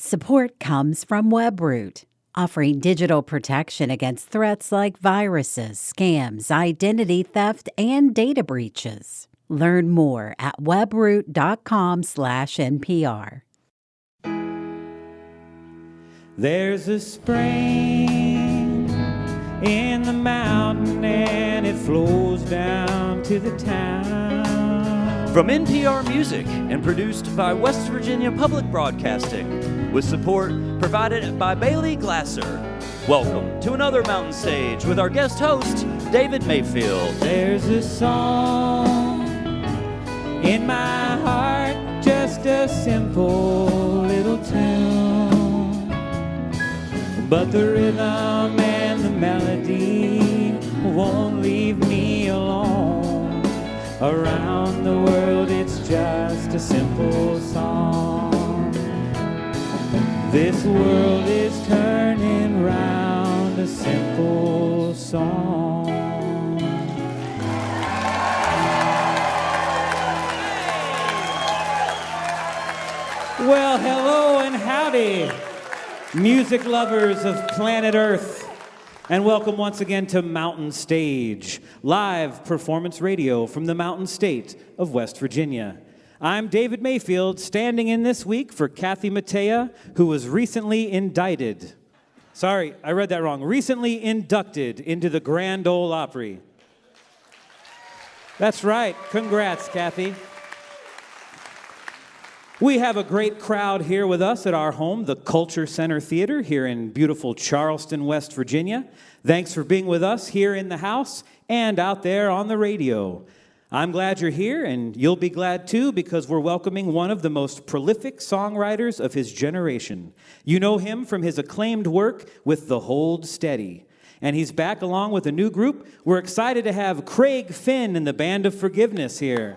Support comes from WebRoot, offering digital protection against threats like viruses, scams, identity theft, and data breaches. Learn more at webroot.com/NPR. There's a spring in the mountain and it flows down to the town. From NPR Music and produced by West Virginia Public Broadcasting, with support provided by Bailey Glasser. Welcome to another Mountain Stage with our guest host, David Mayfield. There's a song in my heart, just a simple little tune, but the rhythm and the melody won't leave me alone. Around the world it's just a simple song. This world is turning round, a simple song. Well, hello and howdy, music lovers of planet Earth, and welcome once again to Mountain Stage, live performance radio from the Mountain State of West Virginia. I'm David Mayfield, standing in this week for Kathy Mattea, who was recently indicted. Sorry, I read that wrong. Recently inducted into the Grand Ole Opry. That's right. Congrats, Kathy. We have a great crowd here with us at our home, the Culture Center Theater, here in beautiful Charleston, West Virginia. Thanks for being with us here in the house and out there on the radio. I'm glad you're here, and you'll be glad too, because we're welcoming one of the most prolific songwriters of his generation. You know him from his acclaimed work with The Hold Steady. And he's back along with a new group. We're excited to have Craig Finn and the Band of Forgiveness here.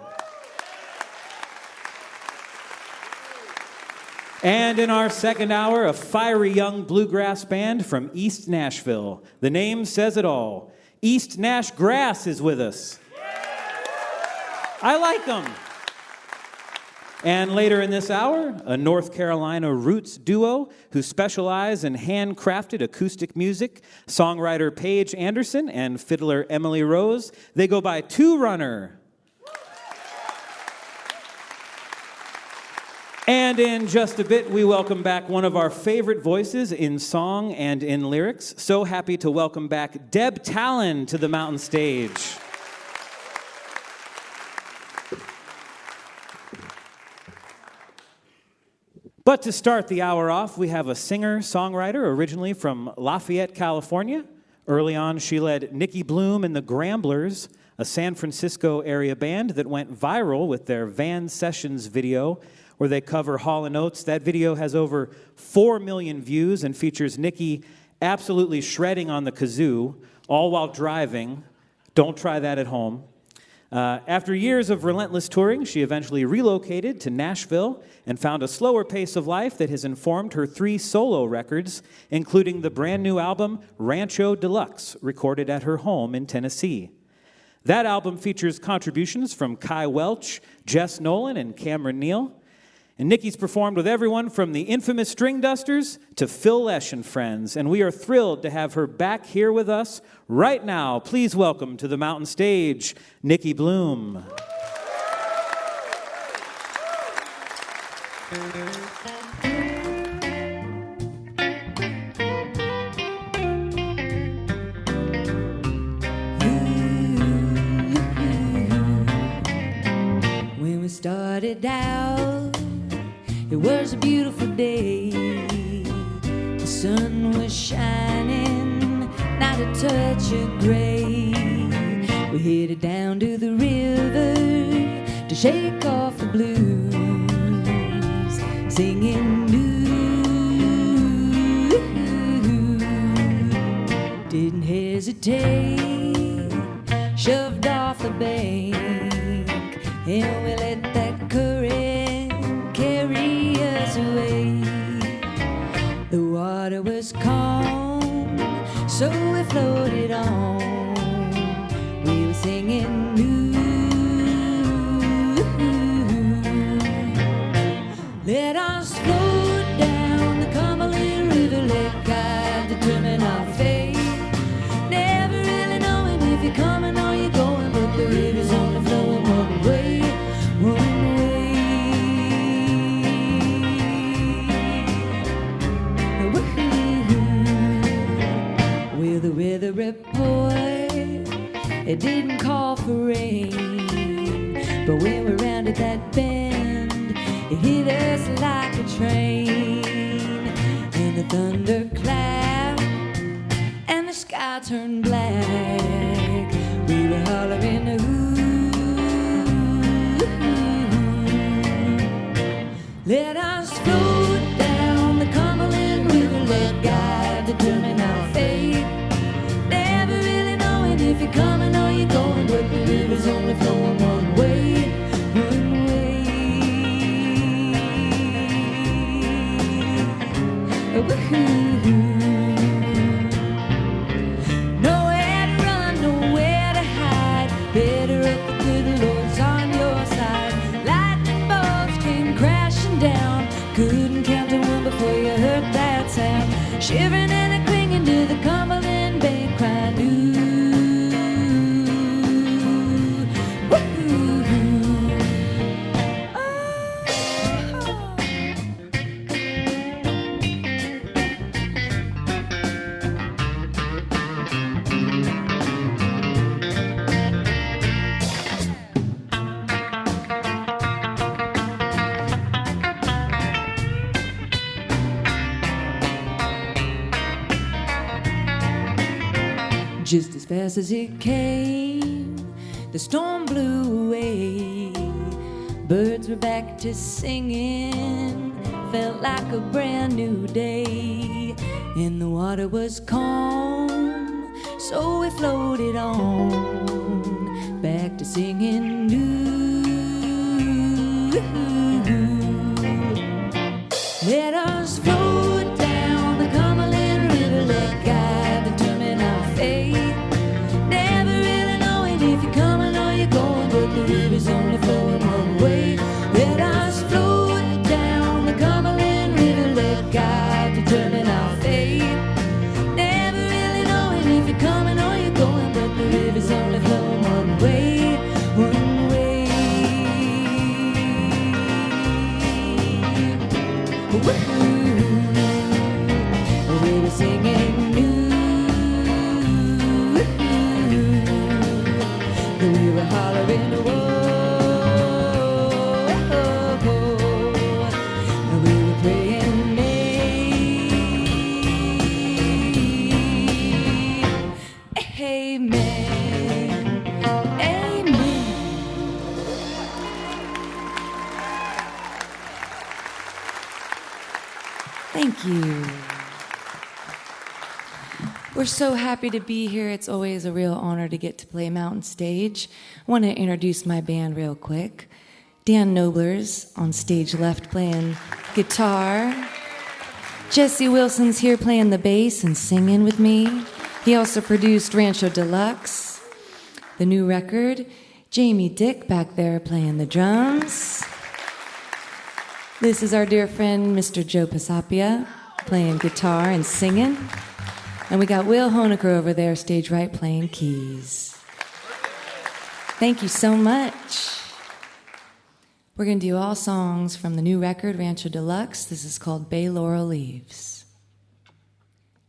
And in our second hour, a fiery young bluegrass band from East Nashville. The name says it all. East Nash Grass is with us. I like them. And later in this hour, a North Carolina roots duo who specialize in handcrafted acoustic music, songwriter Paige Anderson and fiddler Emily Rose. They go by Two Runner. And in just a bit, we welcome back one of our favorite voices in song and in lyrics. So happy to welcome back Deb Talan to the Mountain Stage. But to start the hour off, we have a singer-songwriter originally from Lafayette, California. Early on, she led Nicki Bluhm and the Gramblers, a San Francisco area band that went viral with their Van Sessions video, where they cover Hall & Oates. That video has over 4 million views and features Nicki absolutely shredding on the kazoo, all while driving. Don't try that at home. After years of relentless touring, she eventually relocated to Nashville and found a slower pace of life that has informed her 3 solo records, including the brand new album Rancho Deluxe, recorded at her home in Tennessee. That album features contributions from Kai Welch, Jess Nolan, and Cameron Neal. And Nicki's performed with everyone from the infamous String Dusters to Phil Lesh and friends, and we are thrilled to have her back here with us right now. Please welcome to the Mountain Stage, Nicki Bluhm. When we started out, it was a beautiful day. The sun was shining, not a touch of gray. We headed down to the river to shake off the blues, singing new. Didn't hesitate, shoved off the bank, and we let that current carry us away. The water was calm, so we floated on. We were singing new. Let us float down the it didn't call for rain. But when we rounded that bend, it hit us like a train. And the thunder clapped, and the sky turned black. We were hollering, ooh, let us float down the Cumberland River, let God determine our fate. Never really knowing if you're coming or you're going, but the river's only flowing one way, one way. Woo-hoo. Nowhere to run, nowhere to hide. Better up the good Lord's on your side. Lightning bolts came crashing down. Couldn't count to one before you heard that sound. Shivering and clinging to the Cumberland bank, crying, ooh, woo-hoo. Oh. Just as fast as it came, the storm blew away. Birds were back to singing, felt like a brand new day. And the water was calm, so we floated on, back to singing new. Let us float down the Cumberland River, let God determine our fate. Never really knowing if you're coming or you're going, but the river's only flowing one way. Let us float down the Cumberland River, let God determine our fate. Never really knowing if you're coming or you're going, but the river's only flowing one way, one way. Woo-hoo. We were singing new. We were hollering, whoa. We were praying, amen, amen. Thank you. We're so happy to be here. It's always a real honor to get to play Mountain Stage. I want to introduce my band real quick. Dan Nobler's on stage left playing guitar. Jesse Wilson's here playing the bass and singing with me. He also produced Rancho Deluxe, the new record. Jamie Dick back there playing the drums. This is our dear friend, Mr. Joe Pisapia, playing guitar and singing. And we got Will Honecker over there, stage right, playing keys. Thank you so much. We're going to do all songs from the new record, Rancho Deluxe. This is called Bay Laurel Leaves.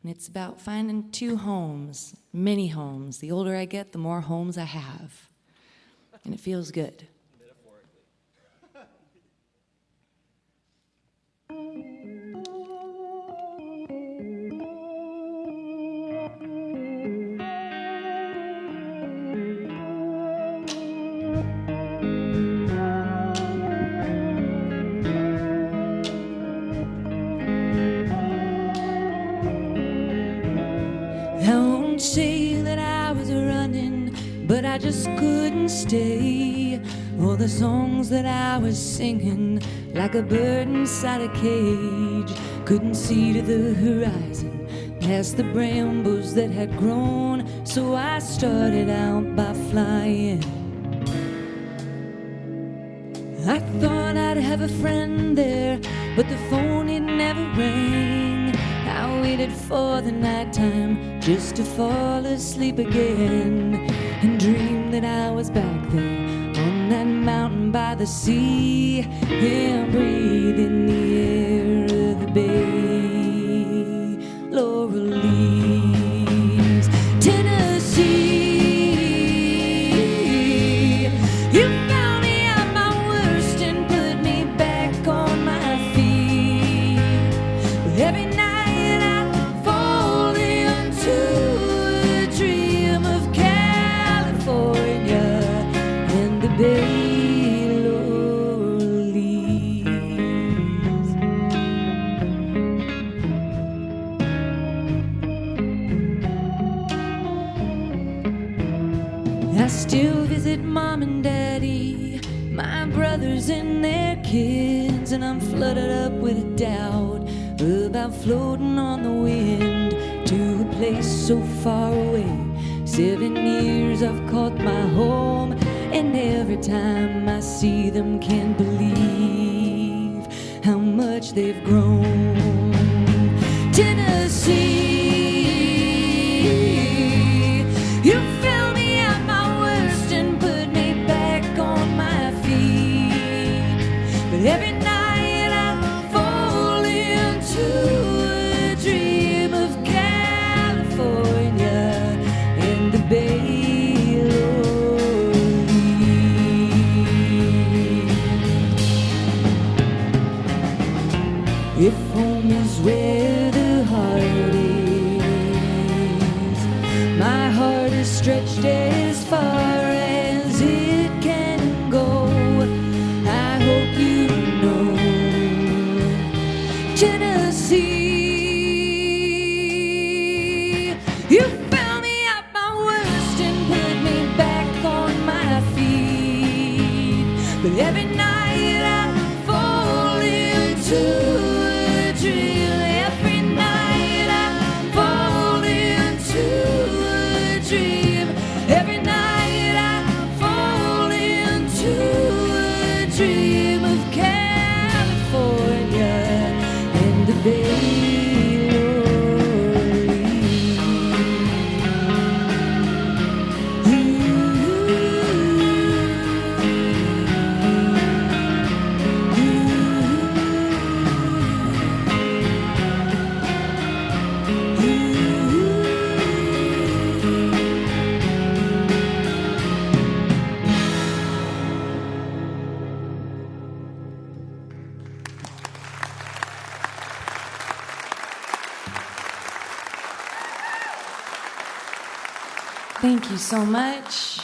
And it's about finding two homes, many homes. The older I get, the more homes I have. And it feels good. Say that I was running, but I just couldn't stay. All the songs that I was singing, like a bird inside a cage, couldn't see to the horizon, past the brambles that had grown. So I started out by flying. I thought I'd have a friend there, but the phone, it never rang. I waited for the nighttime just to fall asleep again and dream that I was back there on that mountain by the sea and breathing the air of the bay. Laurel leaves, Tennessee. I still visit mom and daddy, my brothers and their kids, and I'm flooded up with doubt about floating on the wind to a place so far away. 7 years I've called my home, and every time I see them can't believe how much they've grown. Tennessee, you fill me at my worst and put me back on my feet. But every night I fall into a dream of California and the Bay Lorraine. If home is where the heart is, my heart is stretched as far as it can go. I hope you know, Tennessee, you found me at my worst and put me back on my feet. But every night I fall into a dream. Every night I fall into a dream. Every night I fall into a dream of California and the Bay Thank you so much.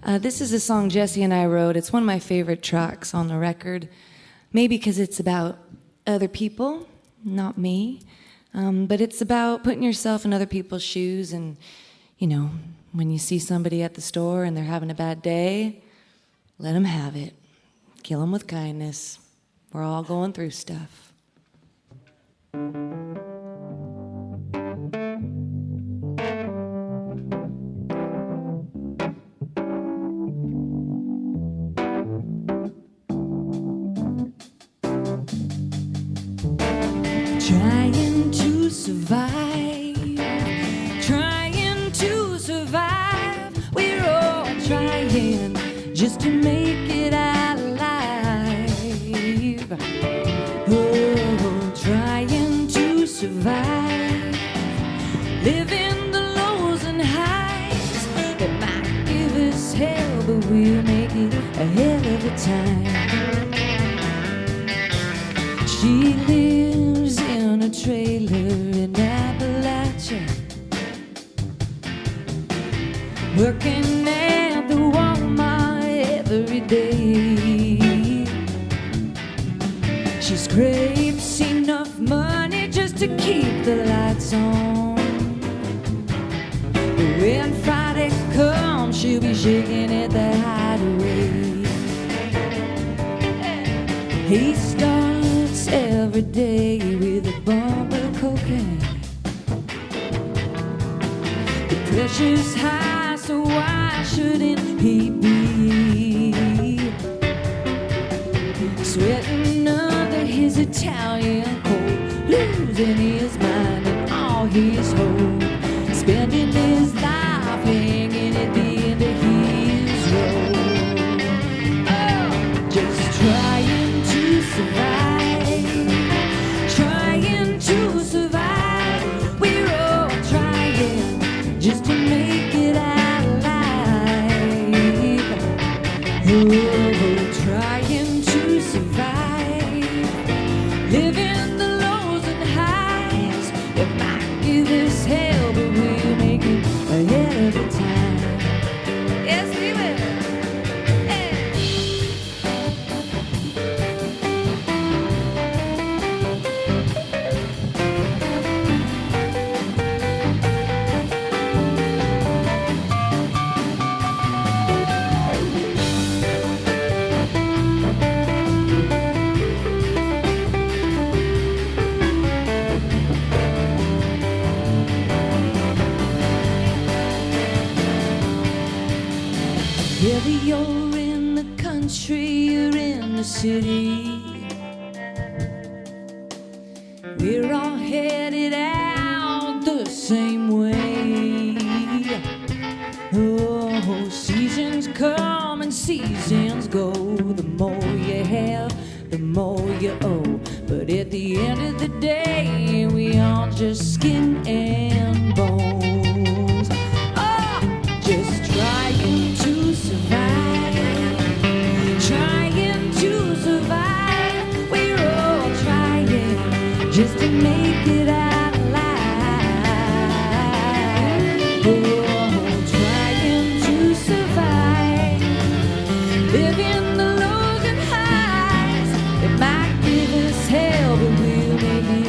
This is a song Jesse and I wrote. It's one of my favorite tracks on the record. Maybe because it's about other people, not me. But it's about putting yourself in other people's shoes and, you know, when you see somebody at the store and they're having a bad day, let them have it. Kill them with kindness. We're all going through stuff. Trying to survive, trying to survive. We're all trying just to make it out alive. Oh, trying to survive, living the lows and highs that might give us hell, but we'll make it a hell of a time. She lives in a trailer in Appalachia, working at the Walmart every day. She scrapes enough money just to keep the lights on. But when Friday comes, she'll be shaking at the hideaway. He starts every day with a bump of cocaine. The pressure's high, so why shouldn't he be sweating under his Italian coat, losing his mind and all his hope, spending his life hanging at the end of his road. Oh, just trying to survive, trying to survive. We're all trying just to make it out alive. Oh, trying to survive, living the lows and highs. It might give us hell, but we'll make it a hell of a time. Whether you're in the country or in the city, we're all headed out the same way. Oh, seasons come and seasons go. The more you have, the more you owe. But at the end of the day, we all just skin and bones. Oh, just trying to survive, trying to survive. We're all trying just to make it out alive. Oh, trying to survive, living the lows and highs. It might give us hell, but we'll make it.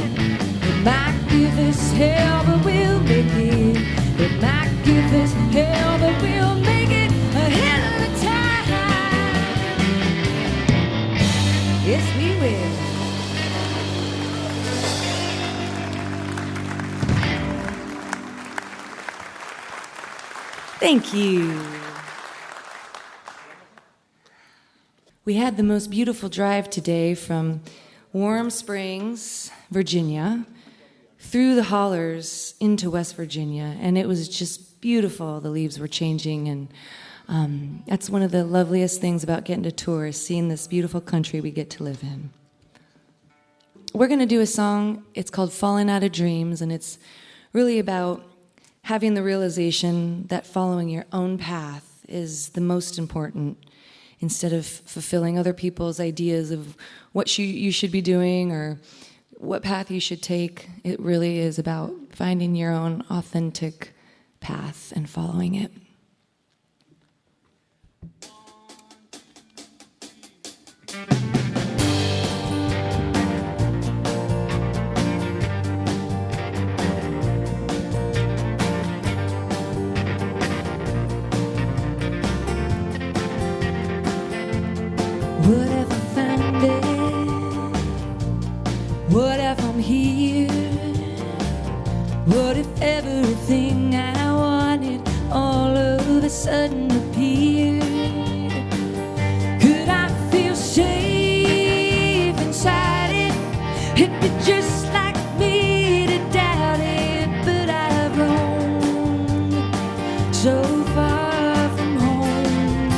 It might give us hell, but we'll make it. It might give us hell, but we'll make it ahead of the time. Yes, we will. Thank you. We had the most beautiful drive today from Warm Springs, Virginia, through the hollers into West Virginia, and it was just beautiful. The leaves were changing, and that's one of the loveliest things about getting to tour, is seeing this beautiful country we get to live in. We're going to do a song. It's called Falling Out of Dreams, and it's really about having the realization that following your own path is the most important, instead of fulfilling other people's ideas of what you should be doing or what path you should take. It really is about finding your own authentic path and following it. What if I find it? What if I'm here? What if everything I wanted all of a sudden appeared? Could I feel safe inside it? It'd be just like me to doubt it, but I've roamed so far from home.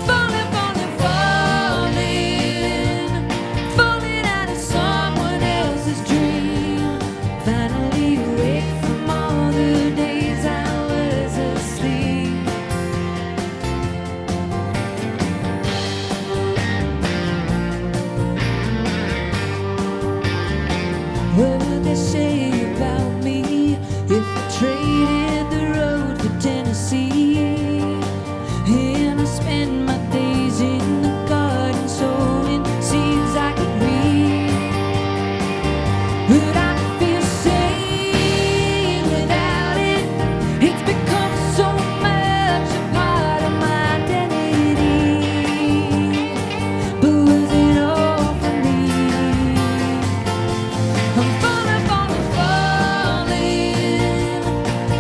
Falling, falling, falling, falling out of someone else's dream. Finally awake from all the days I was asleep. What would they say about me if I traded the road for Tennessee? And I spend my days in the garden sowing seeds I could read. Would I feel sane without it? It's become so much a part of my identity. But was it all for me? I'm falling, falling, falling,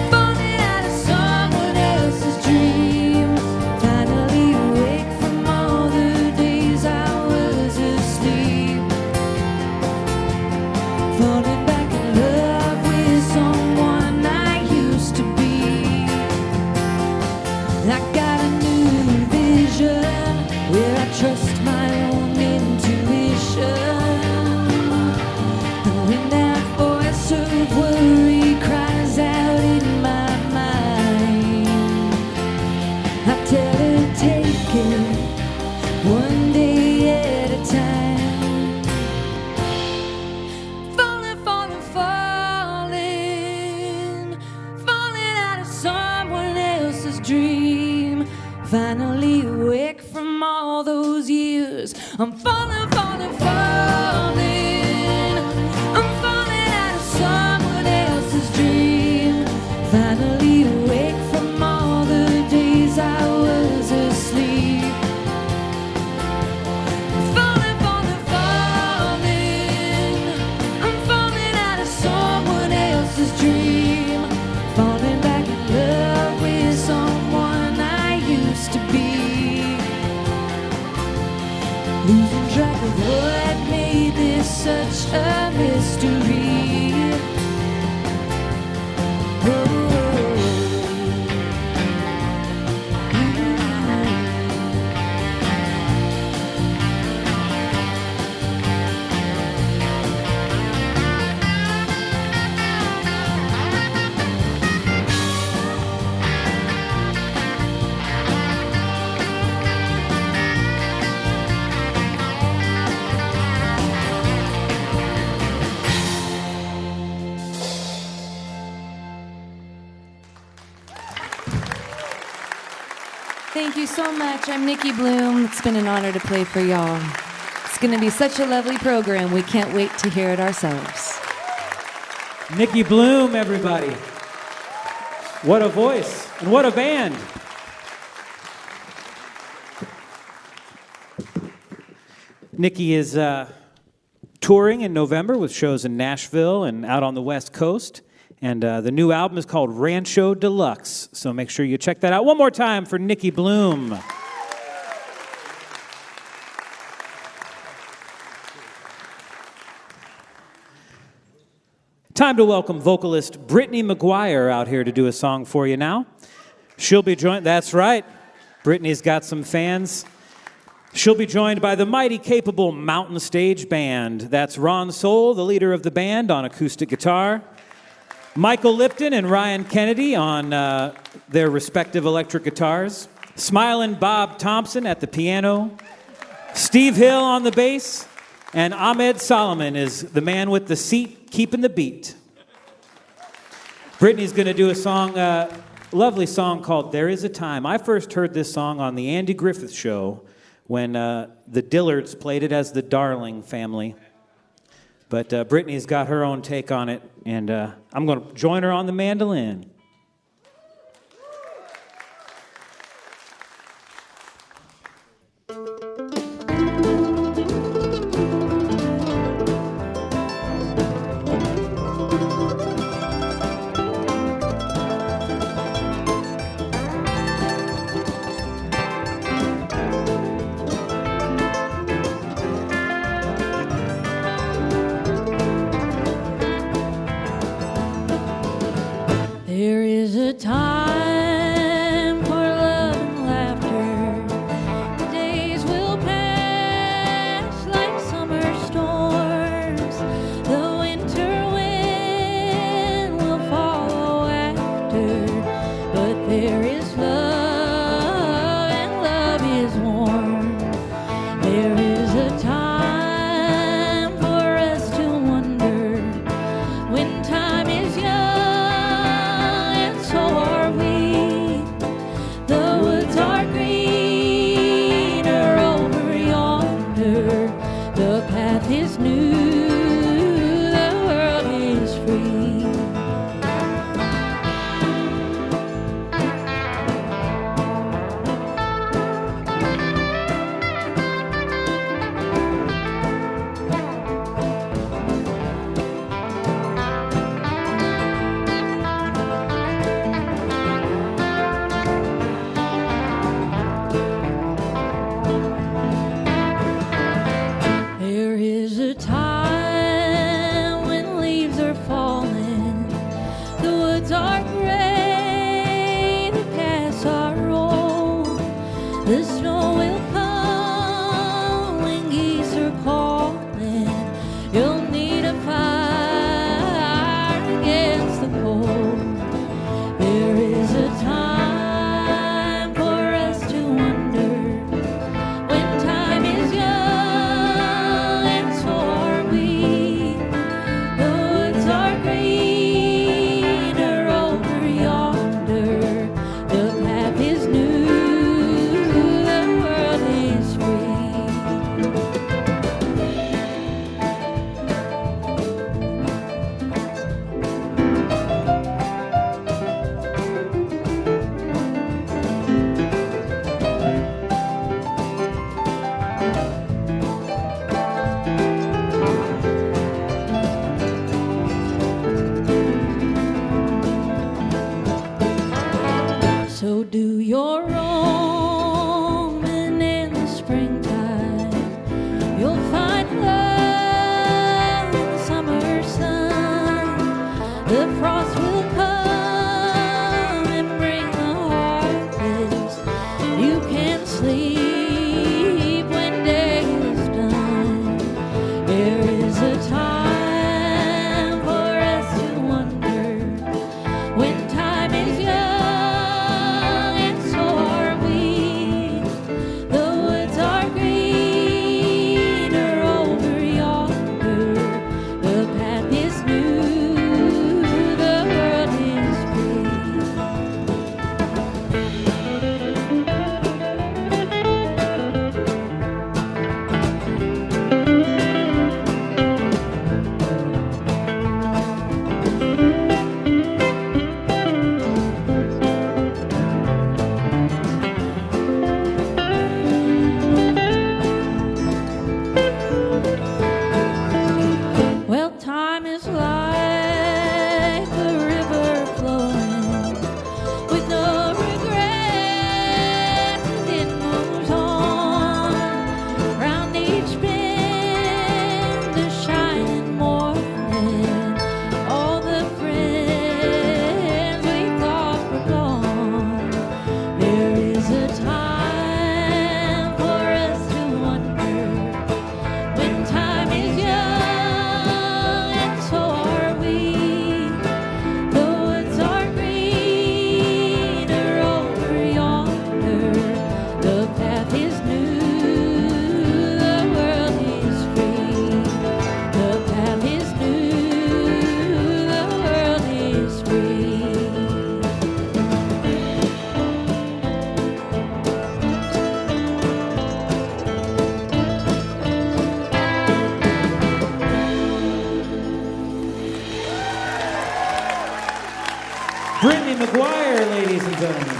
falling out of someone else's dreams. Finally awake from all the days I was asleep. Falling back in love with someone I used to be. I got a new vision where I trust my own intuition. And when that voice of worry cries out in my mind, I tell her, take it one day at a time. Falling, falling, falling, falling out of someone else's dream. Finally awake from all those years. I'm falling, falling, falling. I'm falling out of someone else's dream. Finally awake from all the days I was asleep. Falling, falling, falling. I'm falling out of someone else's dream. Falling back in love with someone I used such a mystery. Thank you so much. I'm Nicki Bluhm. It's been an honor to play for y'all. It's going to be such a lovely program. We can't wait to hear it ourselves. Nicki Bluhm, everybody. What a voice and what a band. Nicki is touring in November with shows in Nashville and out on the West Coast. And the new album is called Rancho Deluxe. So make sure you check that out. One more time for Nicki Bluhm. Time to welcome vocalist Brittany McGuire out here to do a song for you now. She'll be joined, that's right, Brittany's got some fans. She'll be joined by the mighty capable Mountain Stage Band. That's Ron Soul, the leader of the band, on acoustic guitar. Michael Lipton and Ryan Kennedy on their respective electric guitars. Smilin' Bob Thompson at the piano. Steve Hill on the bass. And Ahmed Solomon is the man with the seat keeping the beat. Brittany's going to do a song, lovely song called There Is a Time. I first heard this song on the Andy Griffith Show when the Dillards played it as the Darling Family. But Brittany's got her own take on it, and I'm going to join her on the mandolin. There is a time for love and laughter. The days will pass like summer storms. The winter wind will follow after. But there is love and love is warm. There is a time for us to wonder when time is young. So are we. The woods are greener over yonder. The path is new. The world is free. There is a time when leaves are falling, the woods are gray, the paths are old, the snow will come when geese are calling. You'll need a fire against the cold. There is a time for us to wonder when time is young, and so are we. The woods are greener over yonder. The path is new. The world The frost will come and bring the harvest. You can sleep when day is done. There is a time for us to wonder when time is young, and so are we. The woods are greener over yonder. The path is new, the world is free. Well, time is like a river flowing with no regret. It moves on round each bend, a shining morning. All the friends we thought were gone. There is a time for us to wonder when time is young, and so are we. The woods are greener over yonder. The path is new, the world is free. The path is new, the world is free. Brittany McGuire, ladies and gentlemen.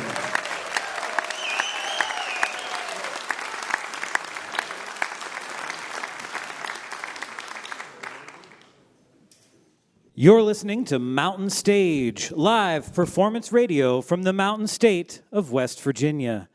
You're listening to Mountain Stage, live performance radio from the Mountain State of West Virginia.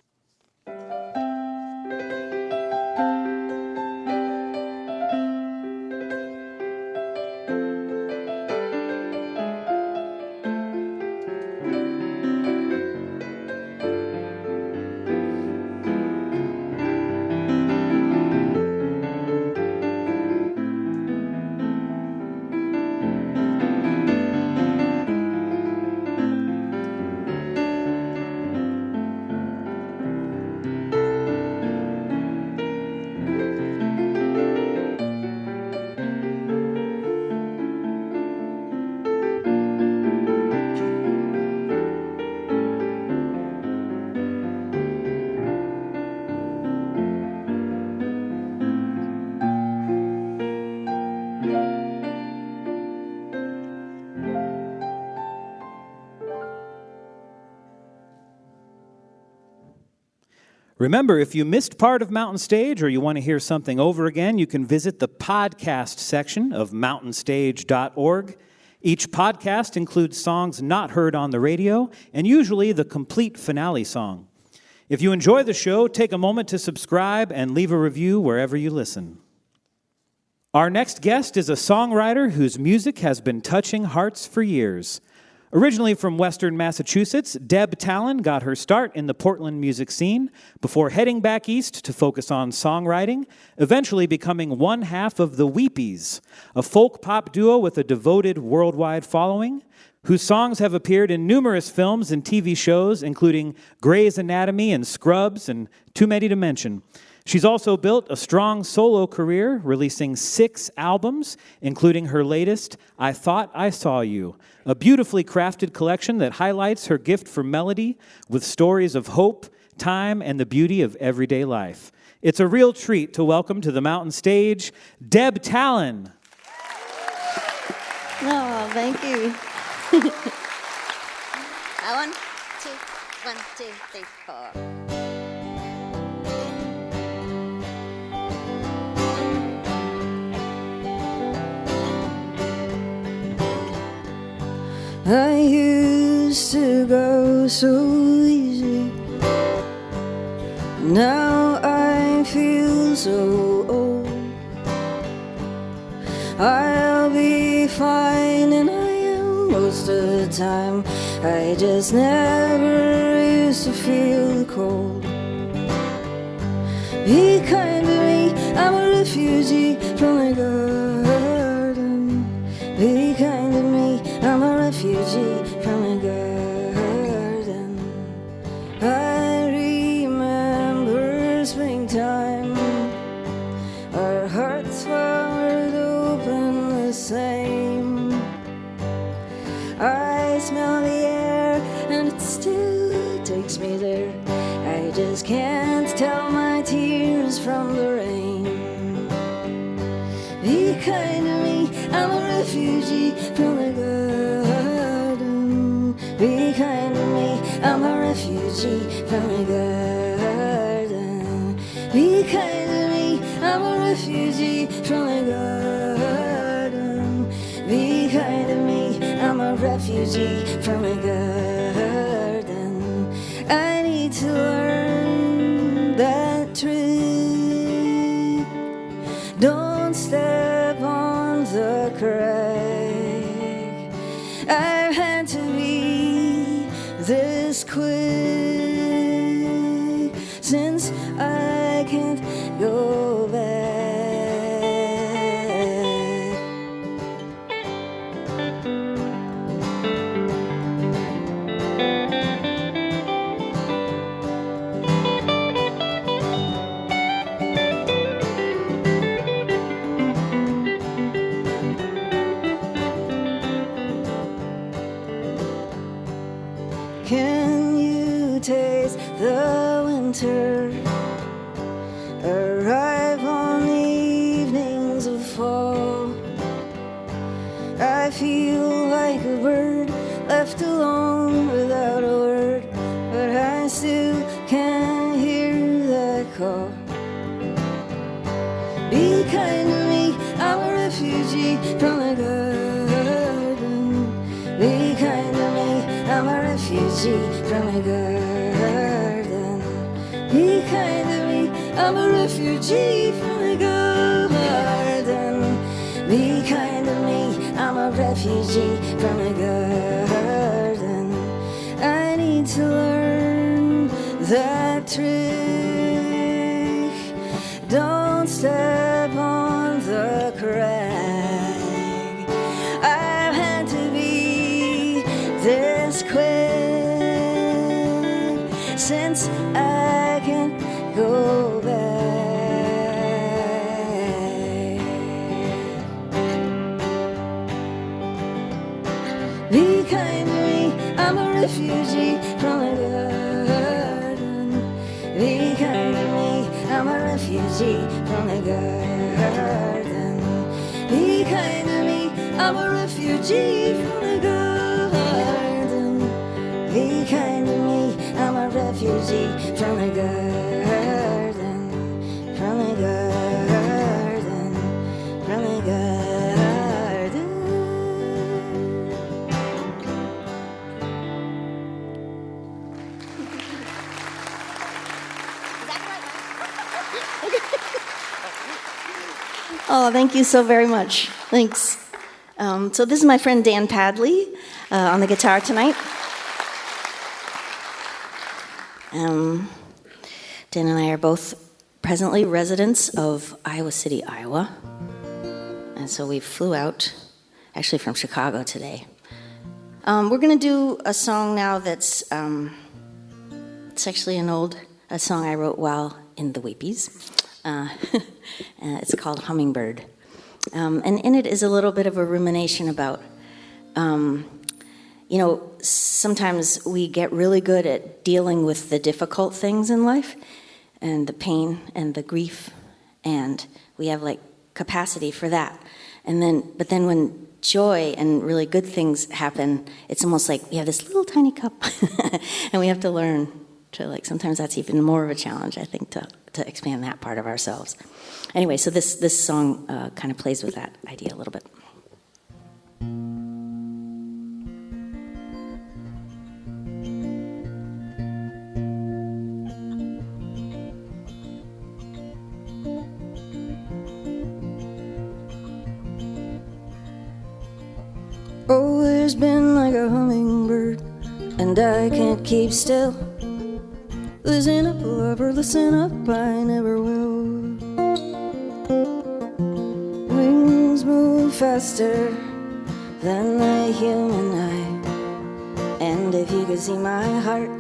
Remember, if you missed part of Mountain Stage or you want to hear something over again, you can visit the podcast section of mountainstage.org. Each podcast includes songs not heard on the radio and usually the complete finale song. If you enjoy the show, take a moment to subscribe and leave a review wherever you listen. Our next guest is a songwriter whose music has been touching hearts for years. Originally from Western Massachusetts, Deb Talan got her start in the Portland music scene before heading back east to focus on songwriting, eventually becoming one half of the Weepies, a folk pop duo with a devoted worldwide following, whose songs have appeared in numerous films and TV shows, including Grey's Anatomy and Scrubs and Too Many to Mention. She's also built a strong solo career, releasing 6 albums, including her latest, I Thought I Saw You, a beautifully crafted collection that highlights her gift for melody with stories of hope, time, and the beauty of everyday life. It's a real treat to welcome to the Mountain Stage, Deb Talan. Oh, thank you. 1, 2, 3, 4. I used to go so easy. Now I feel so old. I'll be fine and I am most most of the time. I just never used to feel the cold. Be kind to me, I'm a refugee from the garden. Be kind to me, I'm a refugee from the garden. I remember springtime, our hearts were open the same. I smell the air and it still takes me there. I just can't tell my tears from the rain. Be kind to me, I'm a refugee from the garden. Be kind to me, I'm a refugee from the garden. Be kind to me, I'm a refugee from the garden. Be kind to me, I'm a refugee from the garden. I need to learn that trick. Don't step on the crack. I've had to be this quick since I can't go back. Can you taste the winter arrive on the evenings of fall? I feel like a bird left alone without a word, but I still can't hear that call. Be kind to me, I'm a refugee from the garden. Be kind to me, I'm a refugee from the garden. Be kind to me, I'm a refugee from the garden. Be kind to me, I'm a refugee from the garden. I need to learn that trick. Don't step on the crack. I've had to be this quick since I can't go back. Be kind to me, I'm a refugee from the garden. Be kind to me, I'm a refugee from the garden. Be kind to me, I'm a refugee from the garden. Be kind to me, I'm a refugee from the garden. From the garden. From the garden. Oh, thank you so very much. Thanks. So this is my friend Dan Padley on the guitar tonight. Dan and I are both presently residents of Iowa City, Iowa. And so we flew out, actually from Chicago today. We're going to do a song now that's it's actually a song I wrote while in the Weepies. It's called Hummingbird. And in it is a little bit of a rumination about, sometimes we get really good at dealing with the difficult things in life and the pain and the grief, and we have like capacity for that. But then when joy and really good things happen, it's almost like we have this little tiny cup and we have to learn to sometimes that's even more of a challenge, I think, to expand that part of ourselves. Anyway, so this song kind of plays with that idea a little bit. Always been like a hummingbird, and I can't keep still. Listen up, lover, listen up, I never will. Wings move faster than the human eye, and if you could see my heart,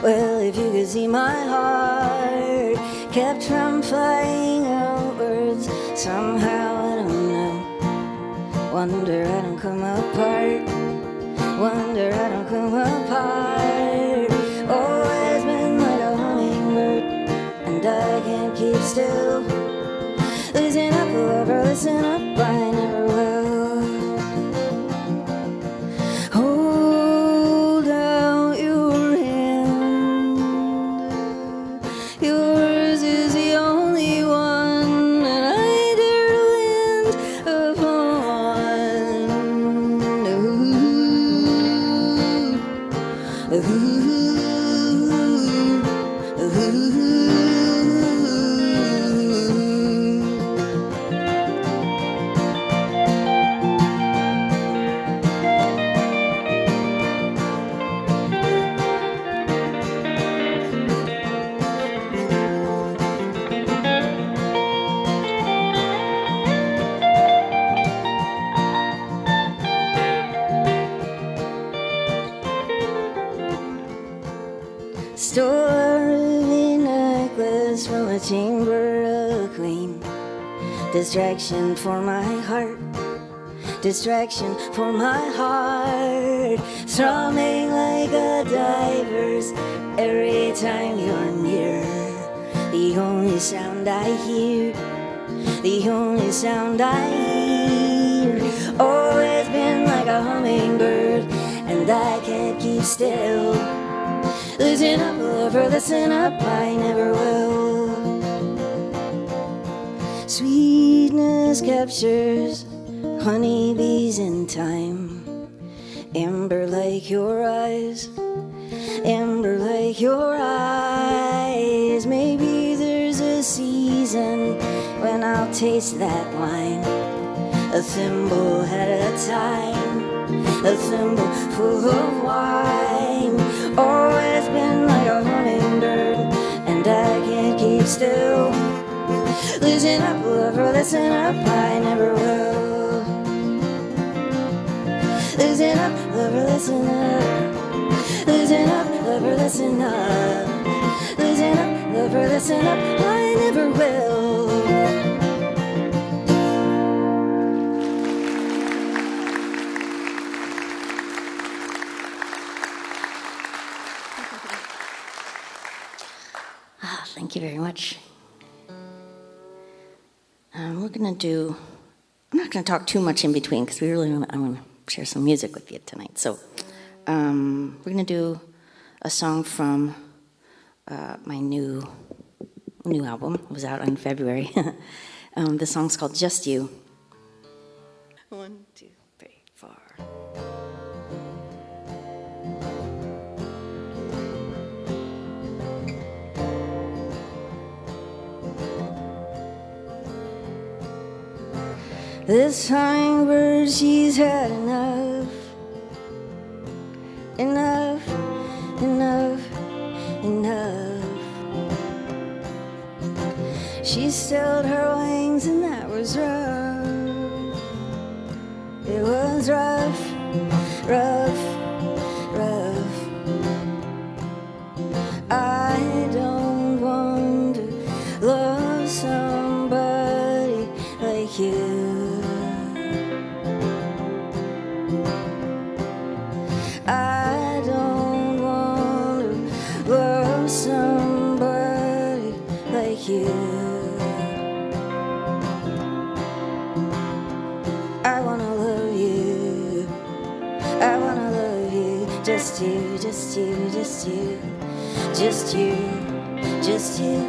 well, if you could see my heart, kept from flying outwards somehow, I don't know. Wonder I don't come apart, wonder I don't come apart. Always been like a hummingbird, and I can't keep still. Listen up, lover, listen up, I never will. Hold out your hand, yours is the only one that I dare land upon. Ooh, ooh. Stole a ruby necklace from a chamber of a queen. Distraction for my heart, distraction for my heart. Throbbing like a diver's every time you're near. The only sound I hear, the only sound I hear. Always been like a hummingbird, and I can't keep still. Listen up, lover, listen up, I never will. Sweetness captures honeybees in time. Amber like your eyes, amber like your eyes. Maybe there's a season when I'll taste that wine. A thimble at a time, a thimble full of wine. Always been like a hummingbird, and I can't keep still. Listen up, lover, listen up, I never will. Listen up, lover, listen up. Listen up, lover, listen up. Listen up, lover, listen up, I never will. Thank you very much. We're going to do, I'm not going to talk too much in between because I want to share some music with you tonight. So we're going to do a song from my new album. It was out in February. The song's called Just You. 1, 2, 3, 4. This hummingbird, she's had enough. Enough, enough, enough. She stilled her wings and that was rough. It was rough, rough, rough. I don't want to love somebody like you. I don't want to love somebody like you. I want to love you. I want to love you. Just you, just you, just you. Just you, just you.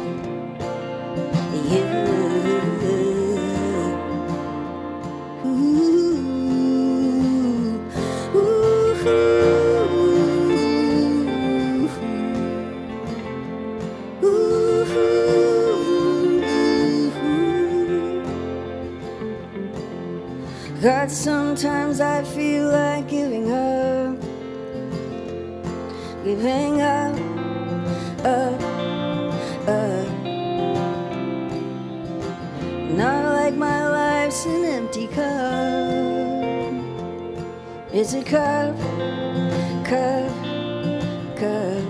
You. But sometimes I feel like giving up. Giving up, up. Not like my life's an empty cup. It's a cup, cup, cup.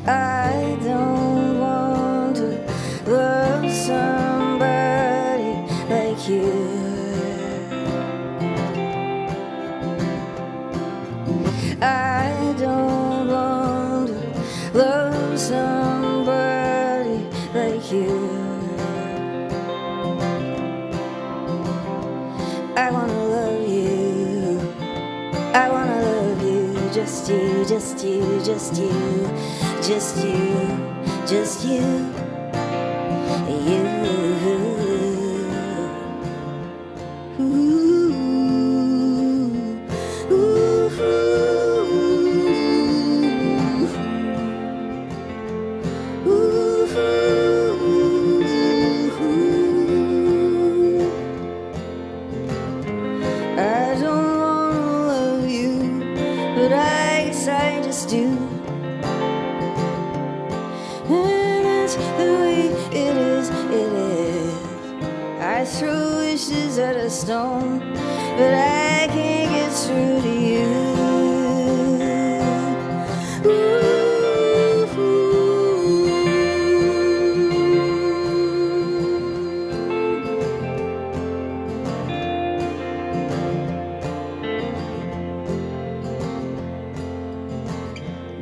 I don't want to love somebody like you. I don't want to love somebody like you. I wanna love you. I wanna love you. Just you, just you, just you, just you, just you, you. At a stone, but I can't get through to you.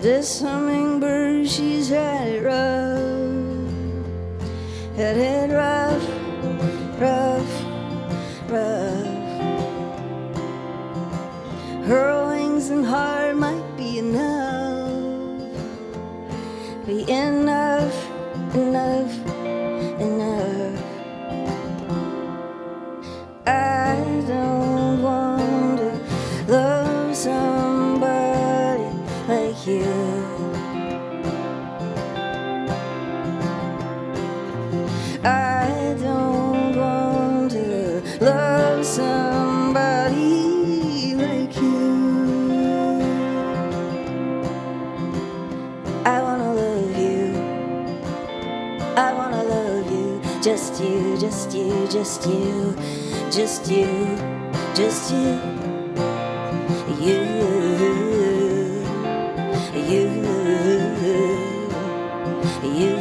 This hummingbird, she's had it rough, had it rough, rough. Her wings and heart might be enough, be enough, enough, enough. I don't want to love somebody like you. I don't want to love somebody like you. I wanna love you. I wanna love you. Just you, just you, just you, just you, just you. You, you, you.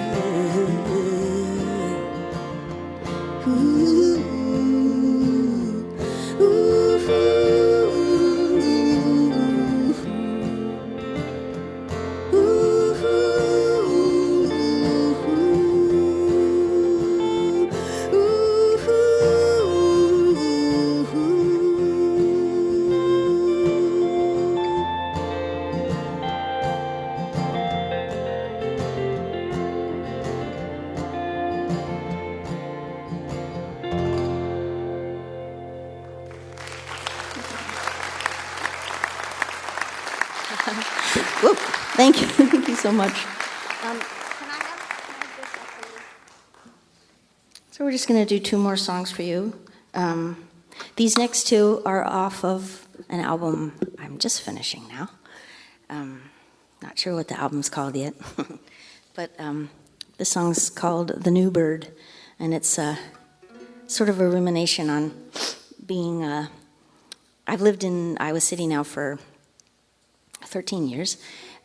Whoop. Thank you. Thank you so much. So we're just going to do 2 more songs for you. These next 2 are off of an album I'm just finishing now. Not sure what the album's called yet. But this song's called The New Bird. And it's sort of a rumination on being... I've lived in Iowa City now for 13 years,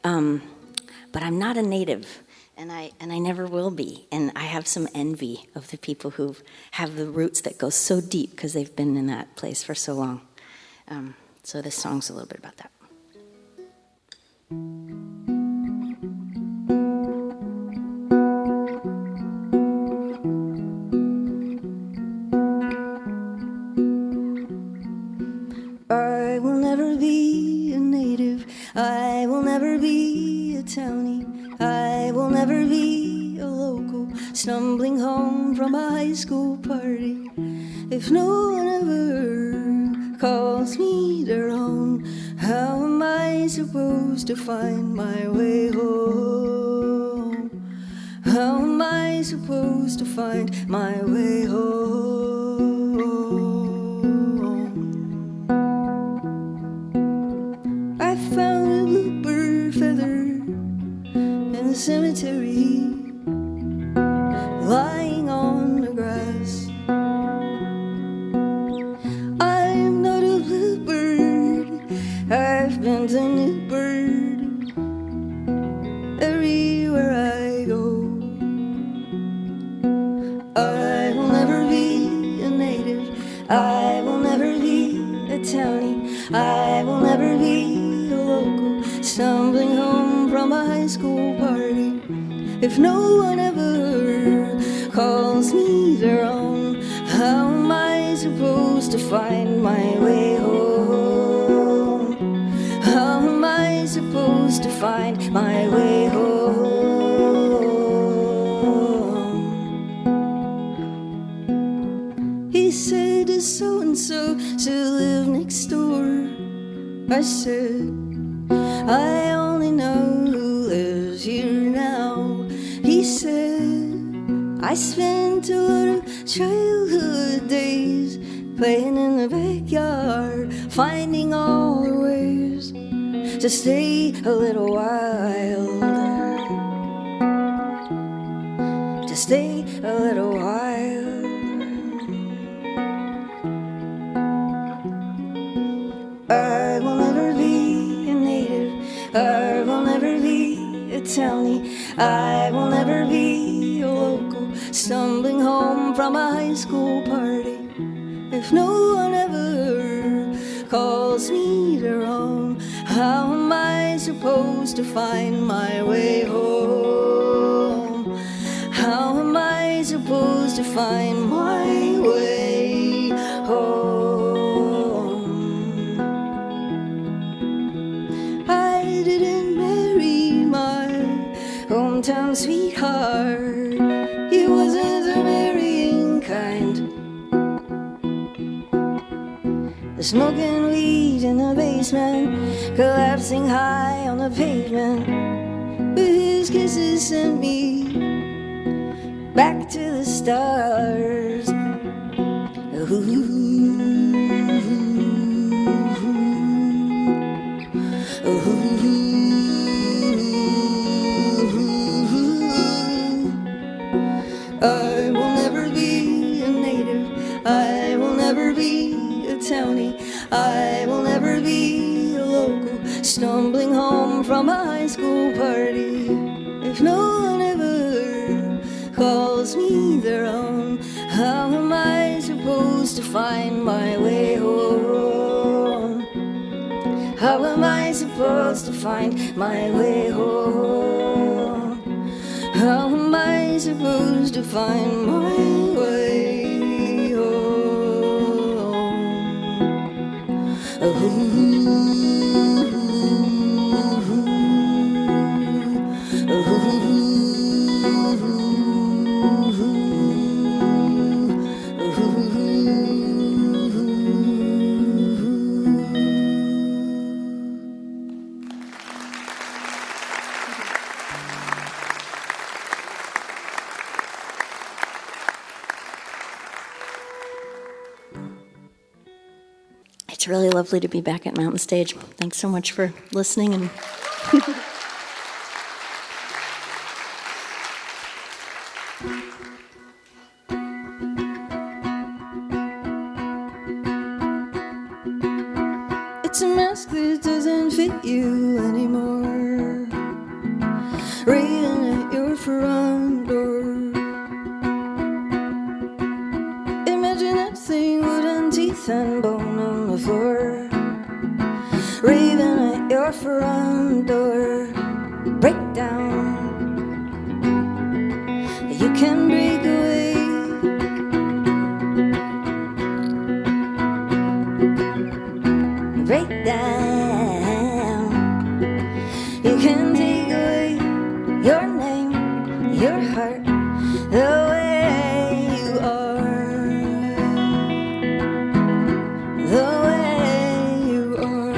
but I'm not a native, and I never will be. And I have some envy of the people who have the roots that go so deep because they've been in that place for so long. So this song's a little bit about that. I will never be a native. I will never be a townie. I will never be a local stumbling home from a high school party. If no one ever calls me their own, how am I supposed to find my way home? How am I supposed to find my way home? cemetery, lying on the grass. I'm not a bluebird, I've been a new bird everywhere I go. I will never be a native, I will never be a townie, I will never be a local, stumbling home from a high school party. If no one ever calls me their own, how am I supposed to find my way home? How am I supposed to find my way home? He said, does so-and-so still live next door? I said, I only know who lives here now. He said, I spent a lot of childhood days playing in the backyard, finding all the ways to stay a little while, to stay a little while. I will never be a native, I will never be a townie, I will never be a local, stumbling home from a high school party. If no one ever calls me their own, how am I supposed to find my way home? How am I supposed to find my way home? I didn't marry my hometown sweetheart, he wasn't the marrying kind. Smoking weed in the basement, collapsing high on the pavement, but his kisses sent me back to the stars. I will never be a native, I will never be a townie, I will never be a local, stumbling home from a high school party. If no one ever calls me their own, how am I supposed to find my way home? How am I supposed to find my way home? How am I supposed to find my way It's really lovely to be back at Mountain Stage. Thanks so much for listening. And it's a mask that doesn't fit you anymore, raving at your front door. Imagine that thing, wooden teeth and bone on the floor, raving at your front door. Break down, you can break away. Break down, you can take away your name, your heart, the way you are, the way you are.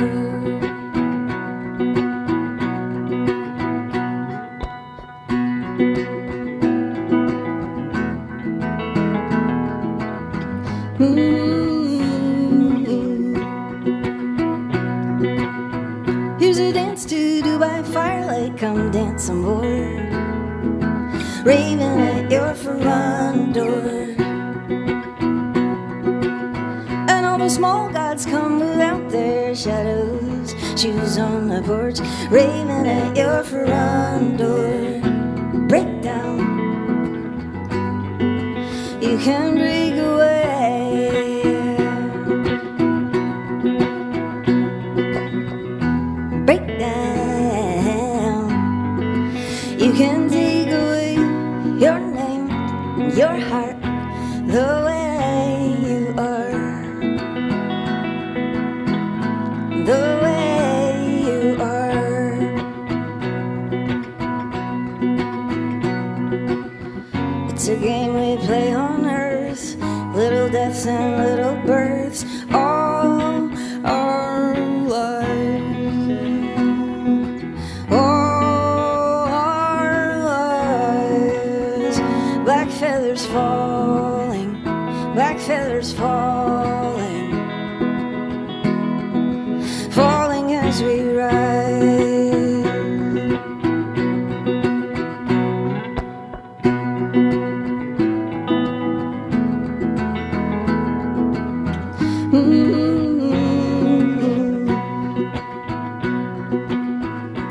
Here's a dance to do by firelight, come dance some more. raving at your front door. And all the small gods come without their shadows, shoes on the porch, raving at your front door. Break down, you can break away. Break down, you can take away your name, your heart, the way you are, the way you are. It's a game we play on earth, little deaths and little births, all our lives. All our lives. Black feathers falling, black feathers falling, falling as we ride.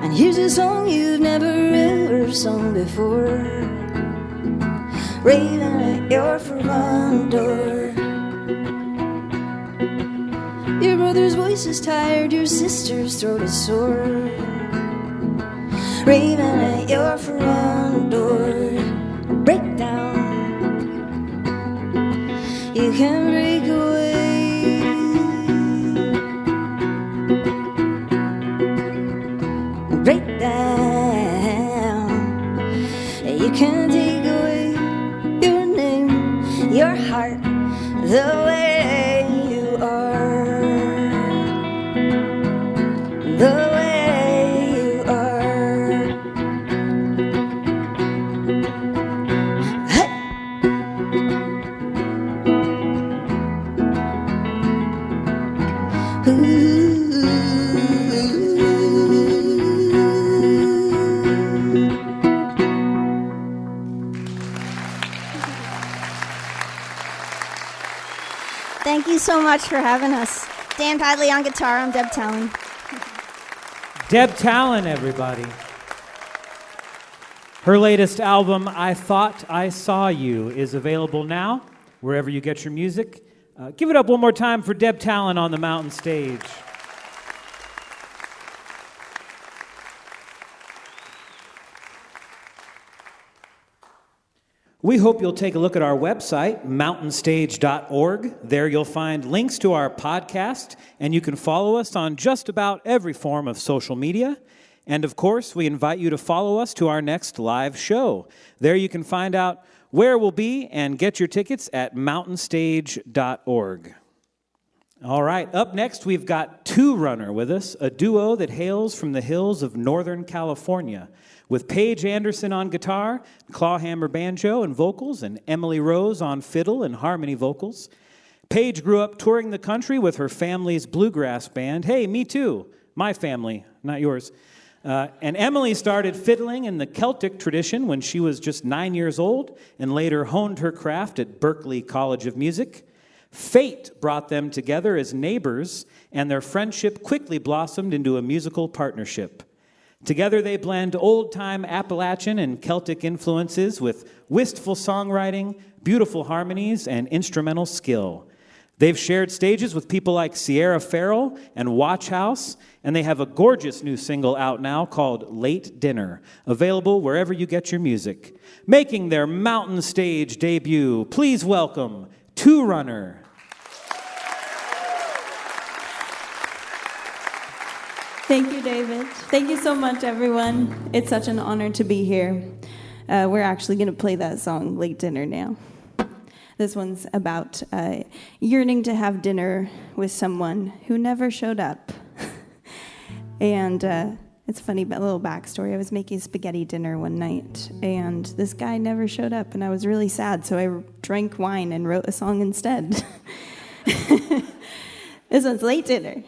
And here's a song you've never ever sung before, raving at your front door. Your brother's voice is tired, your sister's throat is sore, raving at your front door. Break down, you can break away. Break down, you can take away your name, your heart, the way you are, the way you are. Hey. Thank you so much for having us. Dan Padley on guitar, I'm Deb Talan. Deb Talan, everybody. Her latest album, I Thought I Saw You, is available now, wherever you get your music. Give it up one more time for Deb Talan on the mountain stage. We hope you'll take a look at our website, mountainstage.org. There you'll find links to our podcast, and you can follow us on just about every form of social media. And of course, we invite you to follow us to our next live show. There you can find out where we'll be and get your tickets at mountainstage.org. All right, up next we've got Two Runner with us, a duo that hails from the hills of Northern California, with Paige Anderson on guitar, clawhammer banjo and vocals, and Emily Rose on fiddle and harmony vocals. Paige grew up touring the country with her family's bluegrass band. Hey, me too. My family, not yours. And Emily started fiddling in the Celtic tradition when she was just 9 years old and later honed her craft at Berklee College of Music. Fate brought them together as neighbors, and their friendship quickly blossomed into a musical partnership. Together they blend old-time Appalachian and Celtic influences with wistful songwriting, beautiful harmonies, and instrumental skill. They've shared stages with people like Sierra Farrell and Watch House, and they have a gorgeous new single out now called Late Dinner, available wherever you get your music. Making their mountain stage debut, please welcome Two Runner. Thank you, David. Thank you so much, everyone. It's such an honor to be here. We're actually going to play that song, Late Dinner, now. This one's about yearning to have dinner with someone who never showed up. And it's a funny little backstory. I was making spaghetti dinner one night, and this guy never showed up, and I was really sad, so I drank wine and wrote a song instead. This one's Late Dinner.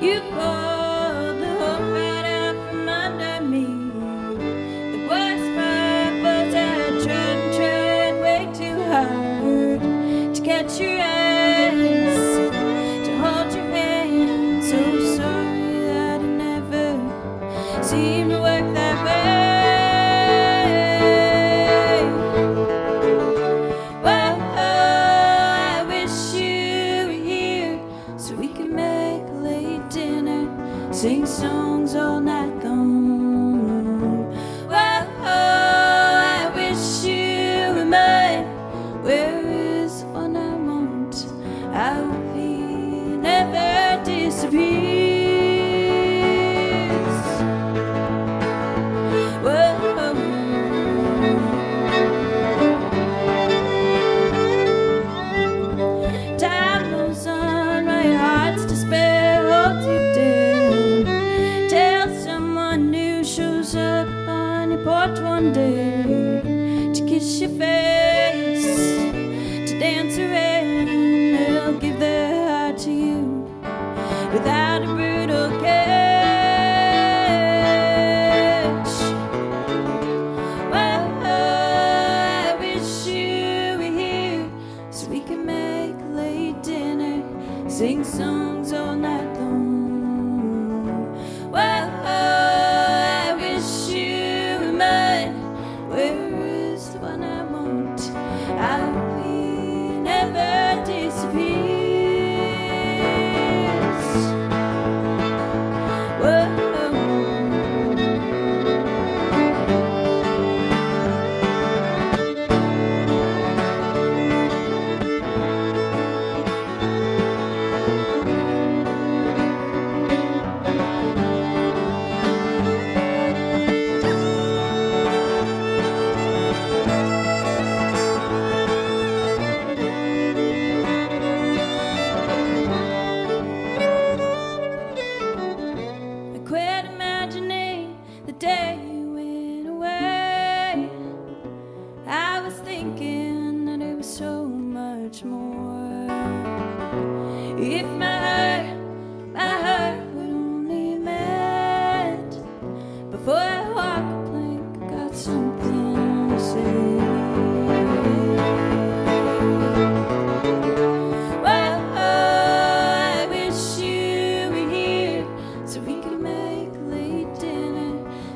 You pulled the hope right out from under me. The worst part was I tried way too hard to catch your eyes, to hold your hand. So sorry that it never seemed to work that way. Well, I wish you were here so we could make a late dinner, sing songs all night long. Well, I wish you were mine. Where is the one I want? I hope he never disappears. Whoa. Time goes on, my heart's despair holds you down. Tell someone new shows up on your porch one day to kiss your face, to dance around. They'll give their heart to you without a brutal catch. Well, I wish you were here so we can make a late dinner, sing songs all night long. Well, I wish you were mine. Where is the one I want? I hope he never disappears. Whoa. I quit imagining the day you went away. I was thinking that it was so much more. If my heart would only have met before I walk a plank, I got something to say. Well, I wish you were here so we could make a late dinner,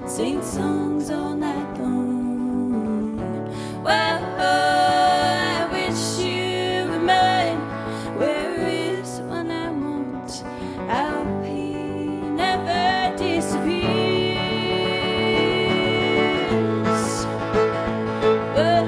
sing songs all night long. Well, I wish you were mine. Where is the one I want? I hope he never disappears. Whoa.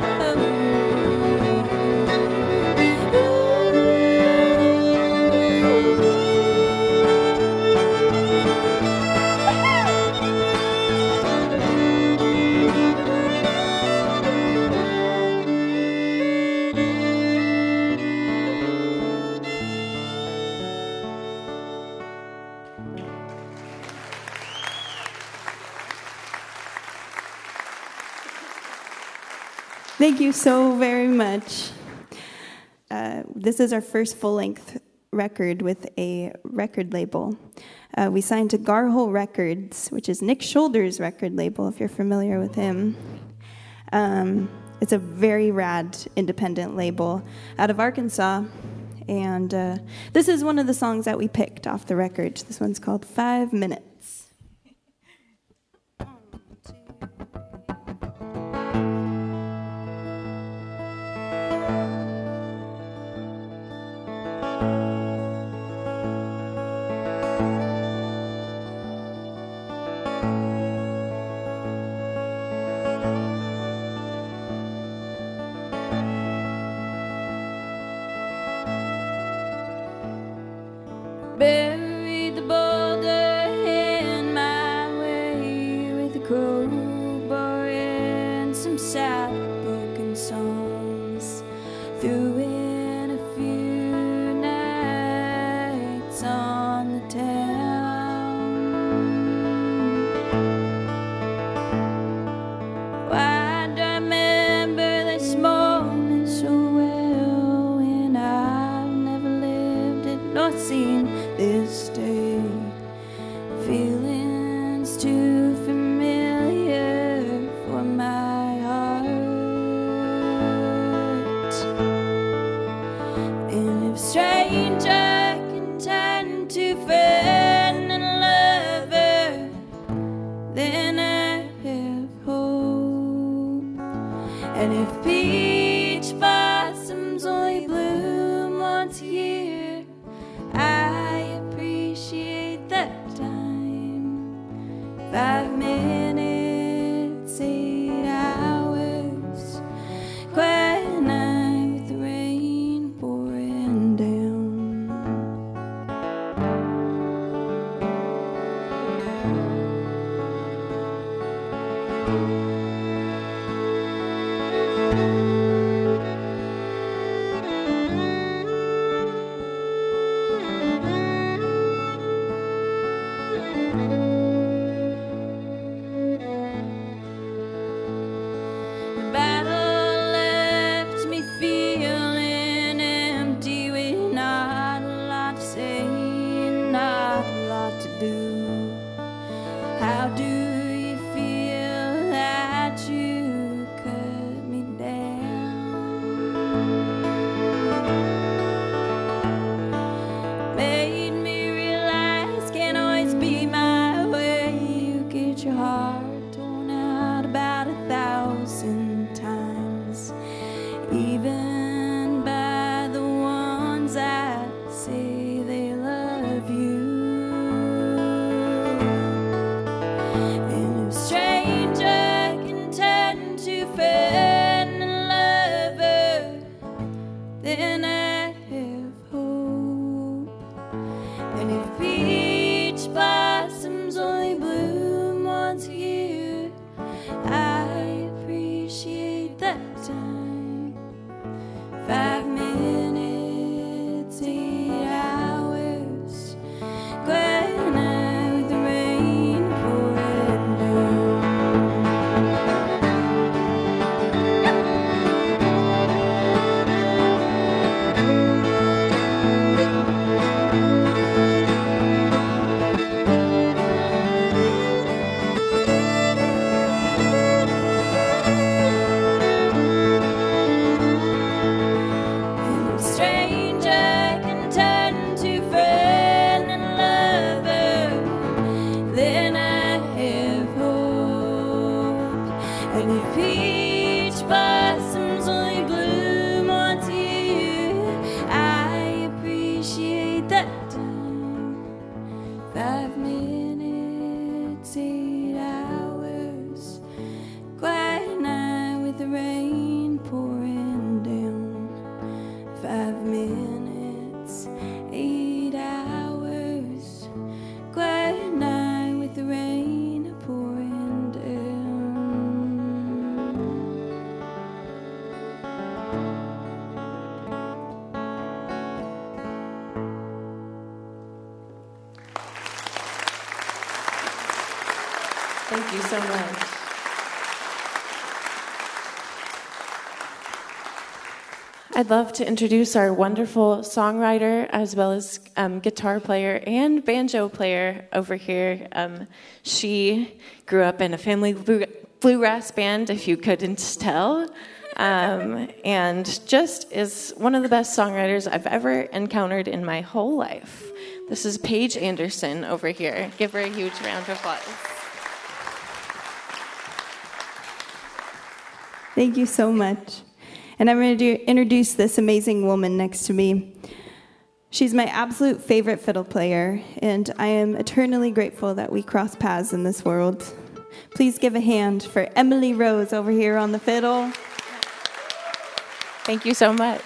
Thank you so very much. This is our first full-length record with a record label. We signed to Garhole Records, which is Nick Shoulder's record label, if you're familiar with him. It's a very rad independent label out of Arkansas. And this is one of the songs that we picked off the record. This one's called 5 Minutes. Buried the boulder in my way with a crowbar and some sad broken songs. Threw in a few nights on the town. Why do I remember this moment so well when I've never lived it nor seen this day? Feelings too familiar for my heart. And if stranger can turn to friend and lover, then I have hope. And if peach blossoms only bloom once a year, I appreciate that time. 5 minutes, 8 hours, quiet night with the rain pouring down. The battle left me feeling empty with not a lot to say, not a lot to do. How do you feel that you cut me down? Made me realize can't always be my way. You get your heart torn out about 1,000 times, even by the ones that say they love you. And if stranger can turn to friend and lover, then I have hope. And if peach blossoms only bloom once a year, I appreciate that time. 5 minutes, 8 hours, quiet night with the rain pouring down. And if stranger can turn to friend and lover, then I have hope. And if peach blossoms only bloom once a year, I appreciate that time. 5 minutes, 8 hours, quiet night with the rain pouring down. 5 minutes, 8 hours, quiet night with the rain pouring down. Thank you so much. I'd love to introduce our wonderful songwriter as well as guitar player and banjo player over here. She grew up in a family bluegrass band, if you couldn't tell, and just is one of the best songwriters I've ever encountered in my whole life. This is Paige Anderson over here. Give her a huge round of applause. Thank you so much. And I'm going to introduce this amazing woman next to me. She's my absolute favorite fiddle player, and I am eternally grateful that we cross paths in this world. Please give a hand for Emily Rose over here on the fiddle. Thank you so much.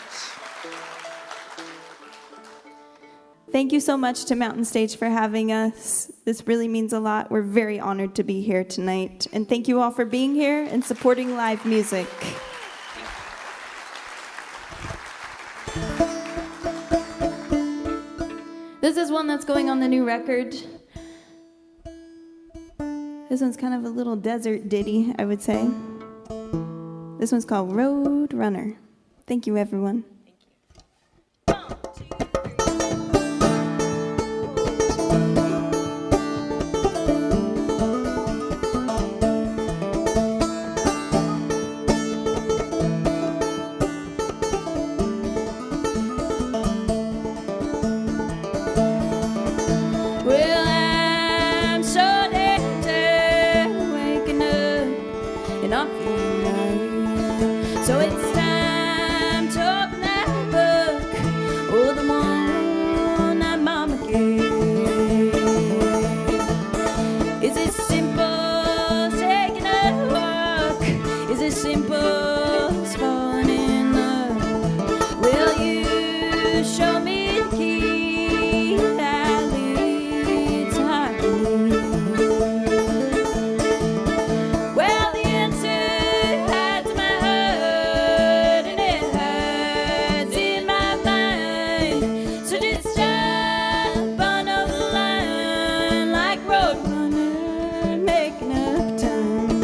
Thank you so much to Mountain Stage for having us. This really means a lot. We're very honored to be here tonight. And thank you all for being here and supporting live music. This is one that's going on the new record. This one's kind of a little desert ditty, I would say. This one's called Road Runner. Thank you, everyone. Well, I'm so dead waking up and I'm feeling right. So it's time to open that book, oh, the one that Mama gave. Is it simple taking a walk? Is it simple as falling in love? Will you show me the key that leads to harmony? Well, the answer hides in my heart and it hides in my mind. So just jump on over the line like roadrunner making up time.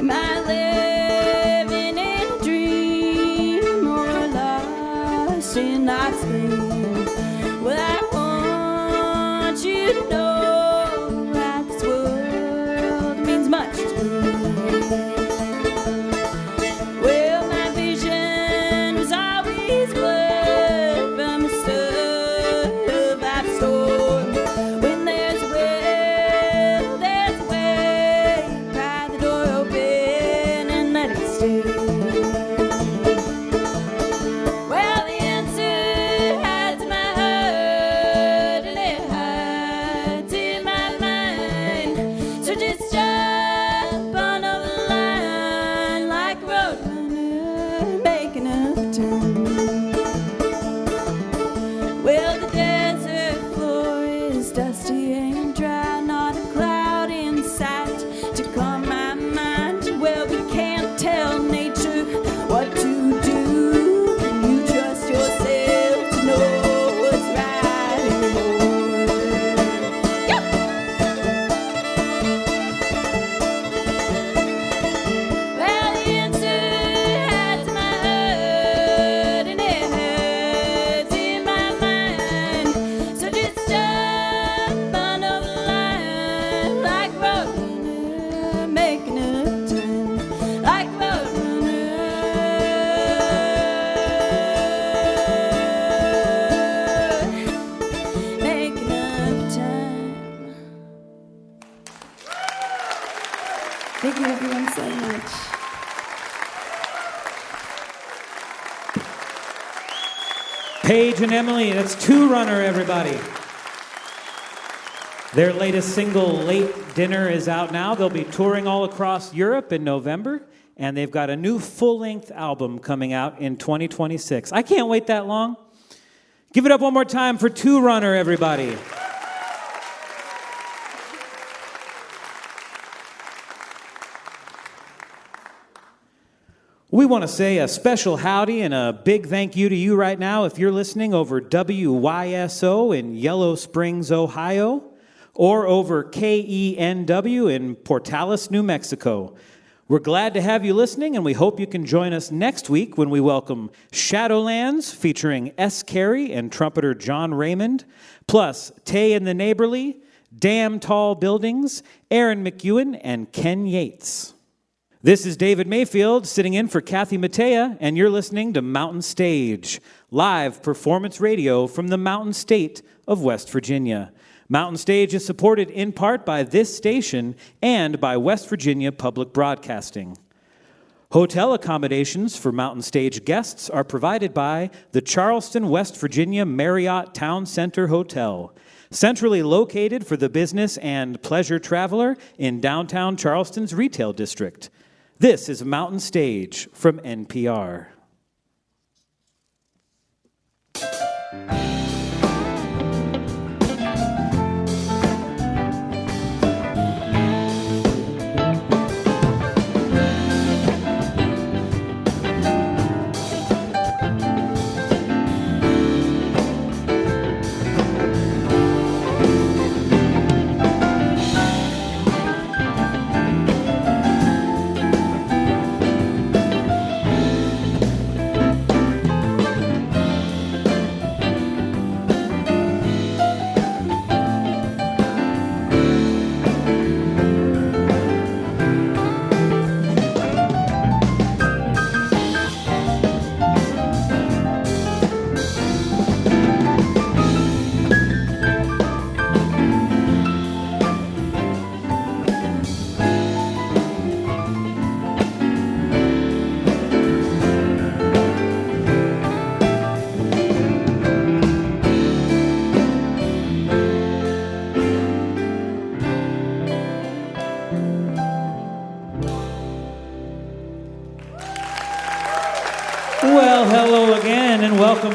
Am I living in a dream or lost in God's dream? Well, I want you to know that this world means much to me. Well, my vision was always blurred from the start of life's storm. When there's a will, there's a way. Pry the door open and let it stay. Well, the answer hides in my heart and it hides in my mind. So just jump on over the line like a roadrunner making up time. Well, the desert floor is dusty and dry, not a cloud in sight to calm my mind. Well, we can't tell nature what to do. Can you trust yourself to know what's right anymore? Yep. Well, the answer hides in my heart and it hides in my mind. So just jump on over the line like a roadrunner making up time. Like a roadrunner making up time. Thank you, everyone, so much. Paige and Emily, that's Two Runner, everybody. Their latest single, Late Dinner, is out now. They'll be touring all across Europe in November, and they've got a new full-length album coming out in 2026. I can't wait that long. Give it up one more time for Two Runner, everybody. We want to say a special howdy and a big thank you to you right now if you're listening over WYSO in Yellow Springs, Ohio, or over KENW in Portales, New Mexico. We're glad to have you listening, and we hope you can join us next week when we welcome Shadowlands featuring S. Carey and trumpeter John Raymond, plus Tay and the Neighborly, Damn Tall Buildings, Aaron McEwen, and Ken Yates. This is David Mayfield sitting in for Kathy Mattea, and you're listening to Mountain Stage, live performance radio from the Mountain State of West Virginia. Mountain Stage is supported in part by this station and by West Virginia Public Broadcasting. Hotel accommodations for Mountain Stage guests are provided by the Charleston, West Virginia Marriott Town Center Hotel, centrally located for the business and pleasure traveler in downtown Charleston's retail district. This is Mountain Stage from NPR.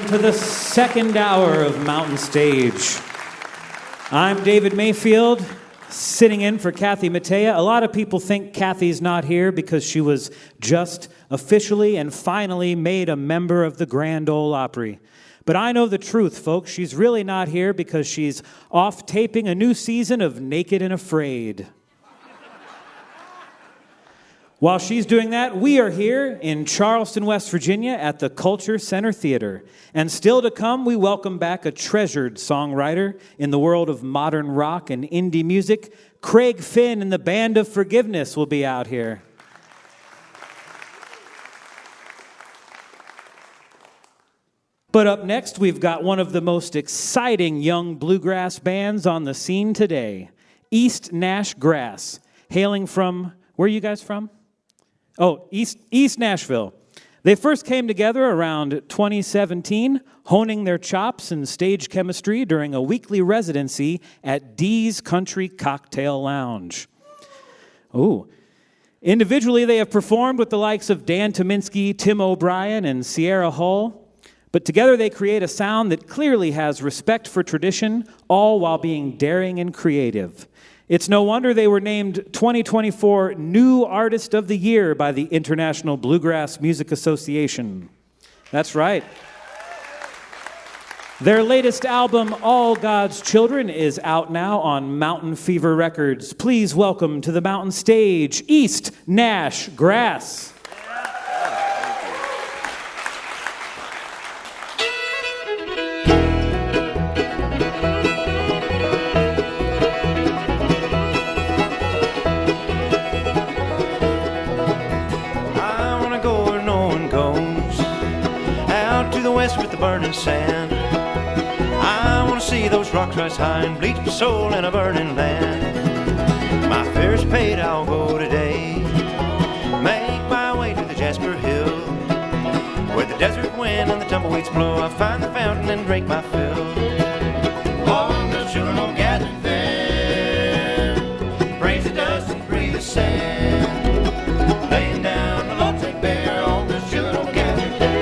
welcome to the second hour of Mountain Stage. I'm David Mayfield, sitting in for Kathy Mattea. A lot of people think Kathy's not here because she was just officially and finally made a member of the Grand Ole Opry. But I know the truth, folks. She's really not here because she's off taping a new season of Naked and Afraid. While she's doing that, we are here in Charleston, West Virginia at the Culture Center Theater. And still to come, we welcome back a treasured songwriter in the world of modern rock and indie music. Craig Finn and the Band of Forgiveness will be out here. But up next, we've got one of the most exciting young bluegrass bands on the scene today, East Nash Grass, hailing from, where are you guys from? Oh, East Nashville. They first came together around 2017, honing their chops and stage chemistry during a weekly residency at Dee's Country Cocktail Lounge. Ooh. Individually, they have performed with the likes of Dan Tominski, Tim O'Brien, and Sierra Hull. But together they create a sound that clearly has respect for tradition, all while being daring and creative. It's no wonder they were named 2024 New Artist of the Year by the International Bluegrass Music Association. That's right. Their latest album, All God's Children, is out now on Mountain Fever Records. Please welcome to the Mountain Stage, East Nash Grass. With the burning sand, I want to see those rocks rise high and bleach my soul in a burning land. My fare's paid, I'll go today. Make my way to the Jasper Hill, where the desert wind and the tumbleweeds blow. I'll find the fountain and drink my fill. All the children will gather there, praise the dust and breathe the sand, laying down the Lord take bear. All the children will gather there.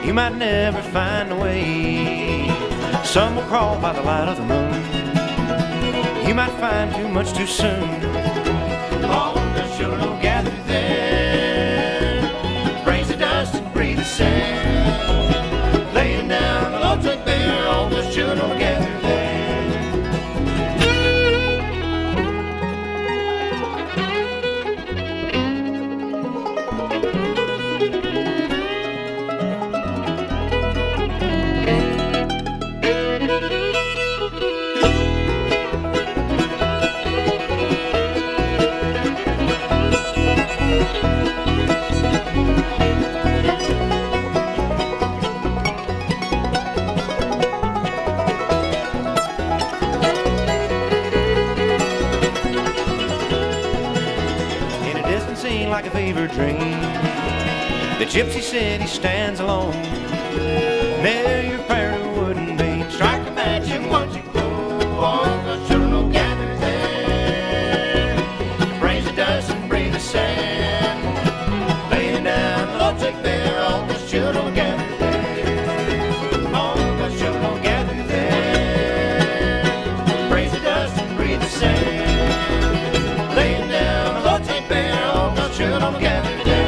You might never find a way. Some will crawl by the light of the moon. You might find too much too soon. All the children will gather there, praise the dust and breathe the sand, laying down the Lord's right there. All the children will gather there. Like a fever dream, the gypsy city stands alone. There your prayer wouldn't be. Strike a match and watch it glow. All the children will gather there, praise the dust and breathe the sand, laying down the Lord's take there. All the children will gather there. All the children will gather there, praise the dust and breathe the sand, laying down the Lord's take there. Children gather there.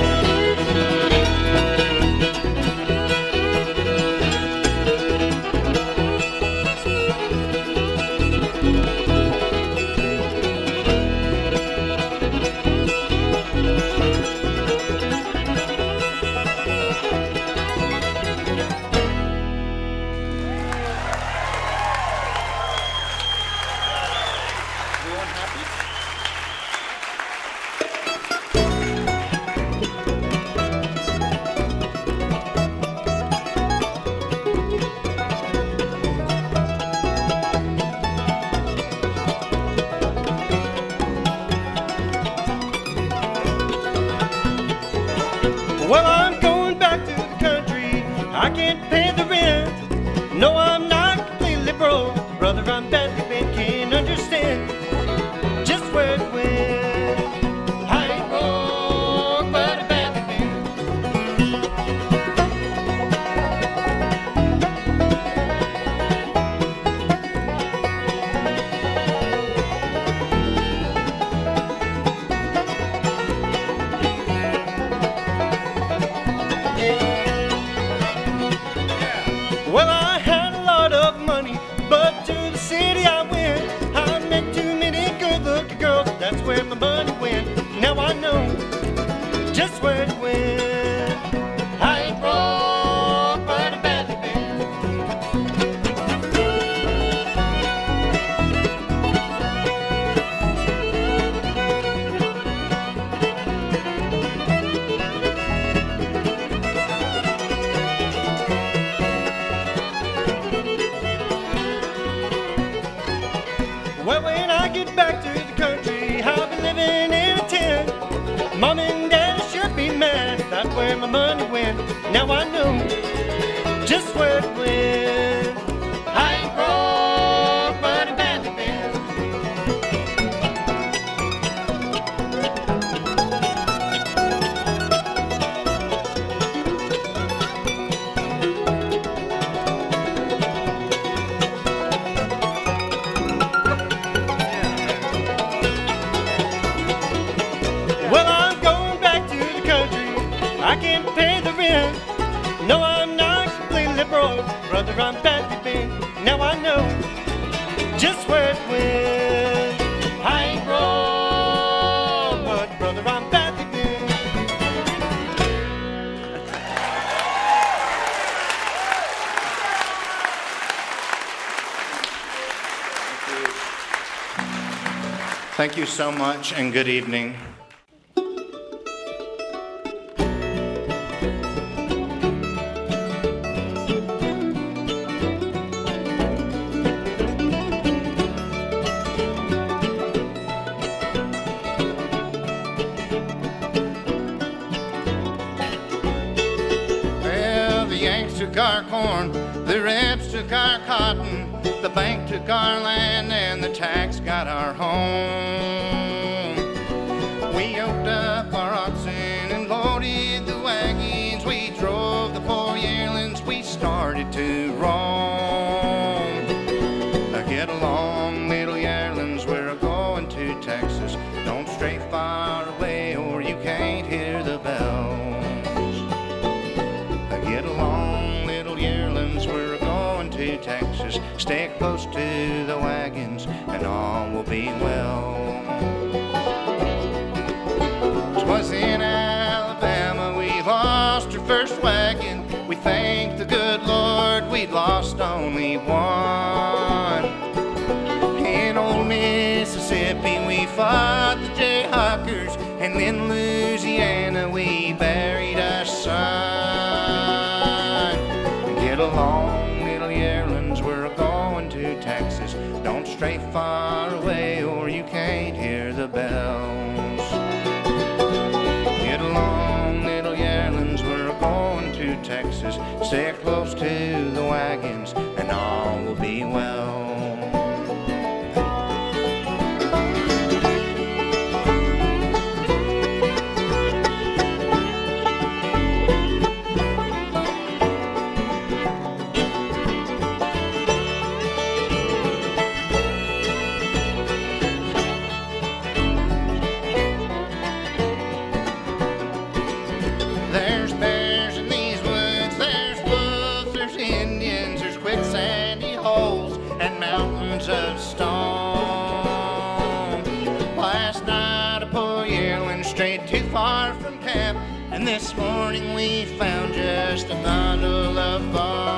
badly been, can't understand just where it went. I ain't broke, but I'm badly bent. Well, I had a lot of money, but to the city I went. I met too many good-looking girls, that's where my money went. Now I know just where it went. I ain't broke, but I'm badly bent. Well, when I get back to the country, I'll be living in a tent. Mom and Dad should be mad, that's where my money went. Now I know just where it went. I ain't broke, but I'm badly bent. Well, I'm going back to the country. I can't pay the rent. No, I'm not completely broke, brother. I'm badly bent. Now I know just where it went. I ain't broke, but brother, I'm badly bent. Thank you so much and good evening. Well, the Yanks took our corn, the Reds took our cotton, the bank took our land, and the tax got our home. We yoked up our oxen and loaded the wagons. We drove the poor yearlings, we started to roam. Get along, little yearlings, we're going to Texas. Don't stray far away or you can't hear the bells. Get along, little yearlings, we're going to Texas. Stay close to the wagons and all will be well. 'Twas in Alabama we lost our first wagon. We thank the good Lord we'd lost only one. In old Mississippi we fought the Jayhawkers, and in Louisiana we buried our son. Get along, little yearlings, we're going to Texas. Don't stray far away or you can't hear the bells. Get along, little yearlings, we're going to Texas. Stay close to the wagons and all will be well. There's bears in these woods, there's wolves, there's Indians, there's quicksandy holes and mountains of stone. Last night a poor yearling strayed too far from camp, and this morning we found just a bundle of bones.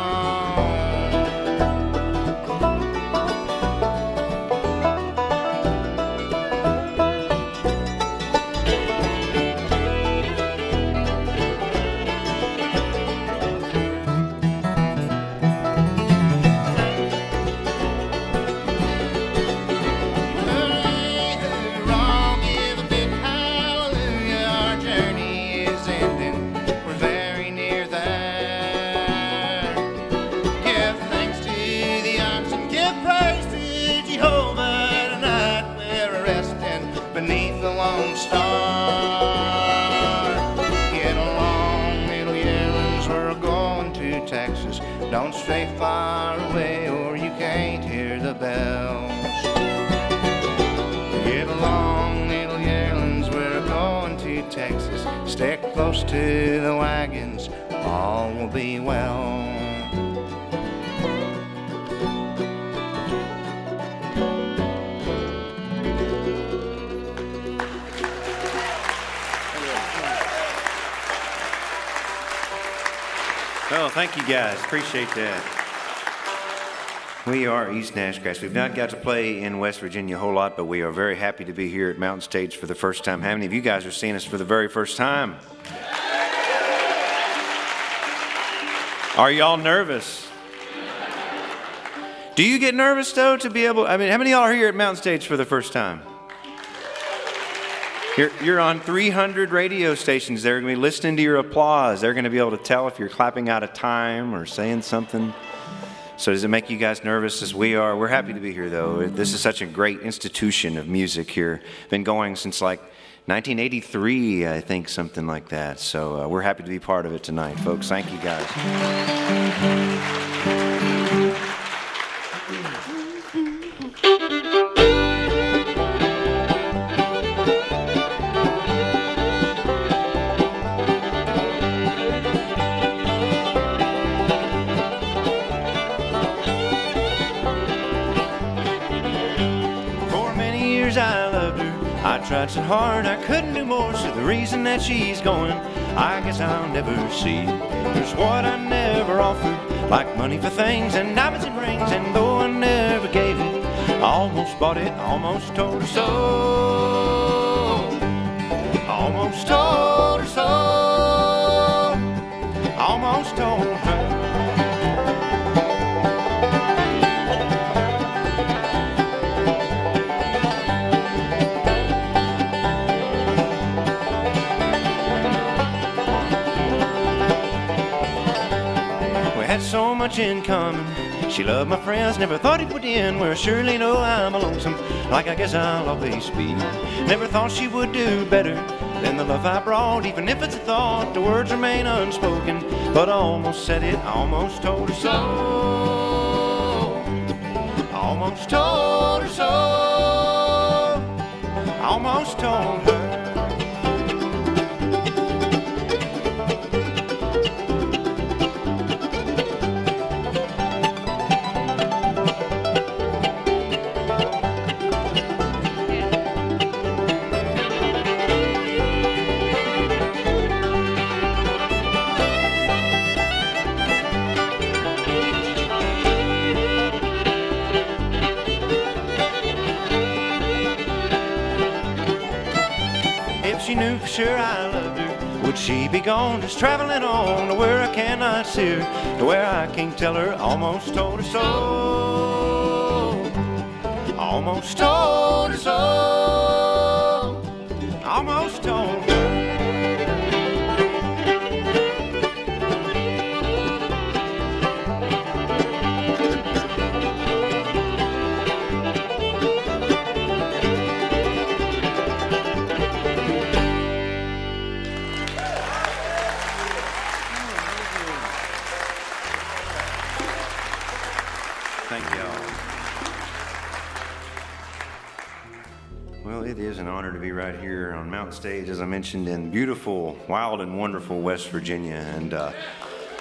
horse to the wagons, all will be well. Well, thank you guys. Appreciate that. We are East Nash Grass. We've not got to play in West Virginia a whole lot, but we are very happy to be here at Mountain Stage for the first time. How many of you guys are seeing us for the very first time? Are y'all nervous? Do you get nervous, though, to be able... I mean, how many of y'all are here at Mountain Stage for the first time? You're on 300 radio stations. They're going to be listening to your applause. They're going to be able to tell if you're clapping out of time or saying something. So does it make you guys nervous as we are? We're happy to be here, though. This is such a great institution of music here. Been going since like 1983, I think, something like that. So we're happy to be part of it tonight, folks. Thank you, guys. I tried so hard I couldn't do more, so the reason that she's going, I guess I'll never see. There's what I never offered, like money for things and diamonds and rings, and though I never gave it, I almost bought it, almost told her so. Almost told her so. Almost told her. So much in common. She loved my friends, never thought he would end. Well, surely know I'm a lonesome, like I guess I'll always be. Never thought she would do better than the love I brought. Even if it's a thought, the words remain unspoken. But I almost said it, I almost told her so. Almost told her so. Almost told her. Sure I loved her. Would she be gone, just traveling on to where I cannot see her, to where I can't tell her? Almost told her so. Almost told her so. Almost told her. It is an honor to be right here on Mountain Stage, as I mentioned, in beautiful, wild, and wonderful West Virginia. And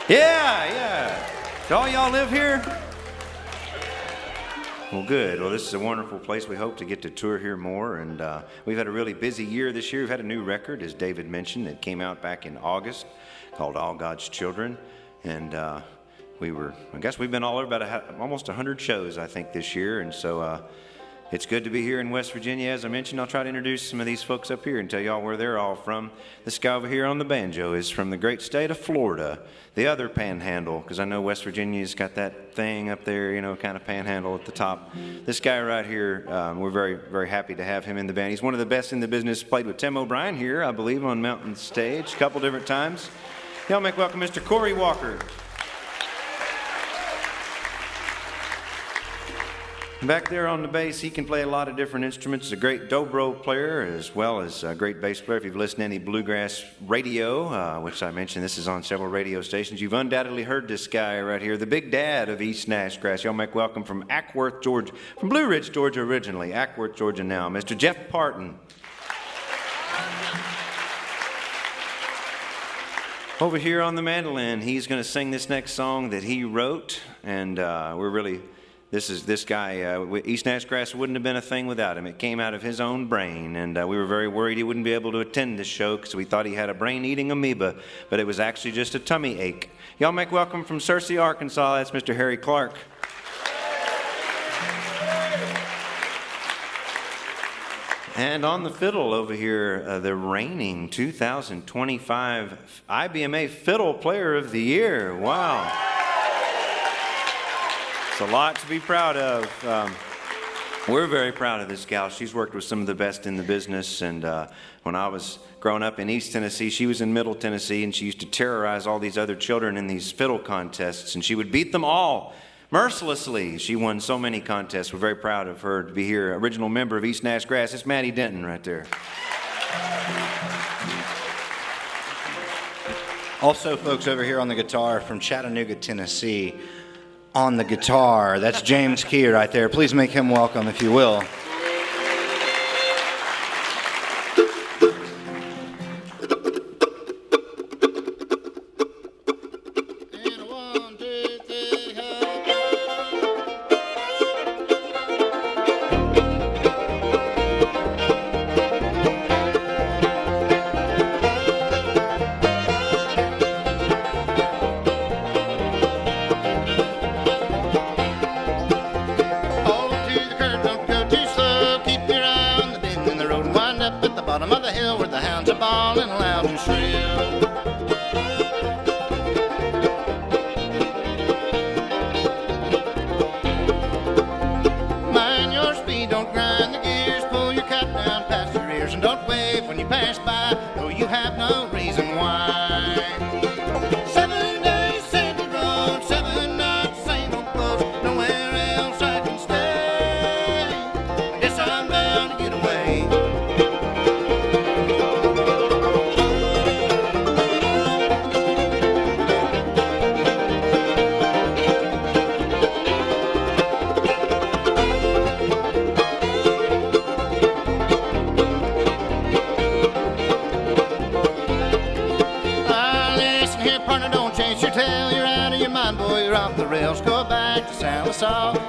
yeah. Do all y'all live here? Well, good. Well, this is a wonderful place. We hope to get to tour here more. And we've had a really busy year this year. We've had a new record, as David mentioned, that came out back in August called All God's Children. And I guess we've been all over about almost 100 shows, I think, this year. And so it's good to be here in West Virginia. As I mentioned, I'll try to introduce some of these folks up here and tell y'all where they're all from. This guy over here on the banjo is from the great state of Florida, the other panhandle, because I know West Virginia's got that thing up there, you know, kind of panhandle at the top. This guy right here, we're very, very happy to have him in the band. He's one of the best in the business. Played with Tim O'Brien here, I believe, on Mountain Stage a couple different times. Y'all make welcome Mr. Corey Walker. Back there on the bass, he can play a lot of different instruments. He's a great dobro player as well as a great bass player. If you've listened to any bluegrass radio, which I mentioned, this is on several radio stations, you've undoubtedly heard this guy right here, the big dad of East Nash Grass. Y'all make welcome from Ackworth, Georgia, from Blue Ridge, Georgia originally, Ackworth, Georgia now, Mr. Jeff Parton. Over here on the mandolin, he's going to sing this next song that he wrote, and this guy, East Nash Grass wouldn't have been a thing without him. It came out of his own brain, and we were very worried he wouldn't be able to attend this show because we thought he had a brain-eating amoeba, but it was actually just a tummy ache. Y'all make welcome from Searcy, Arkansas, that's Mr. Harry Clark. And on the fiddle over here, the reigning 2025 IBMA Fiddle Player of the Year. Wow. It's a lot to be proud of. We're very proud of this gal. She's worked with some of the best in the business. And when I was growing up in East Tennessee, she was in Middle Tennessee, and she used to terrorize all these other children in these fiddle contests. And she would beat them all mercilessly. She won so many contests. We're very proud of her to be here. Original member of East Nash Grass. It's Maddie Denton right there. Also, folks over here on the guitar from Chattanooga, Tennessee, on the guitar, that's James Key right there. Please make him welcome, if you will.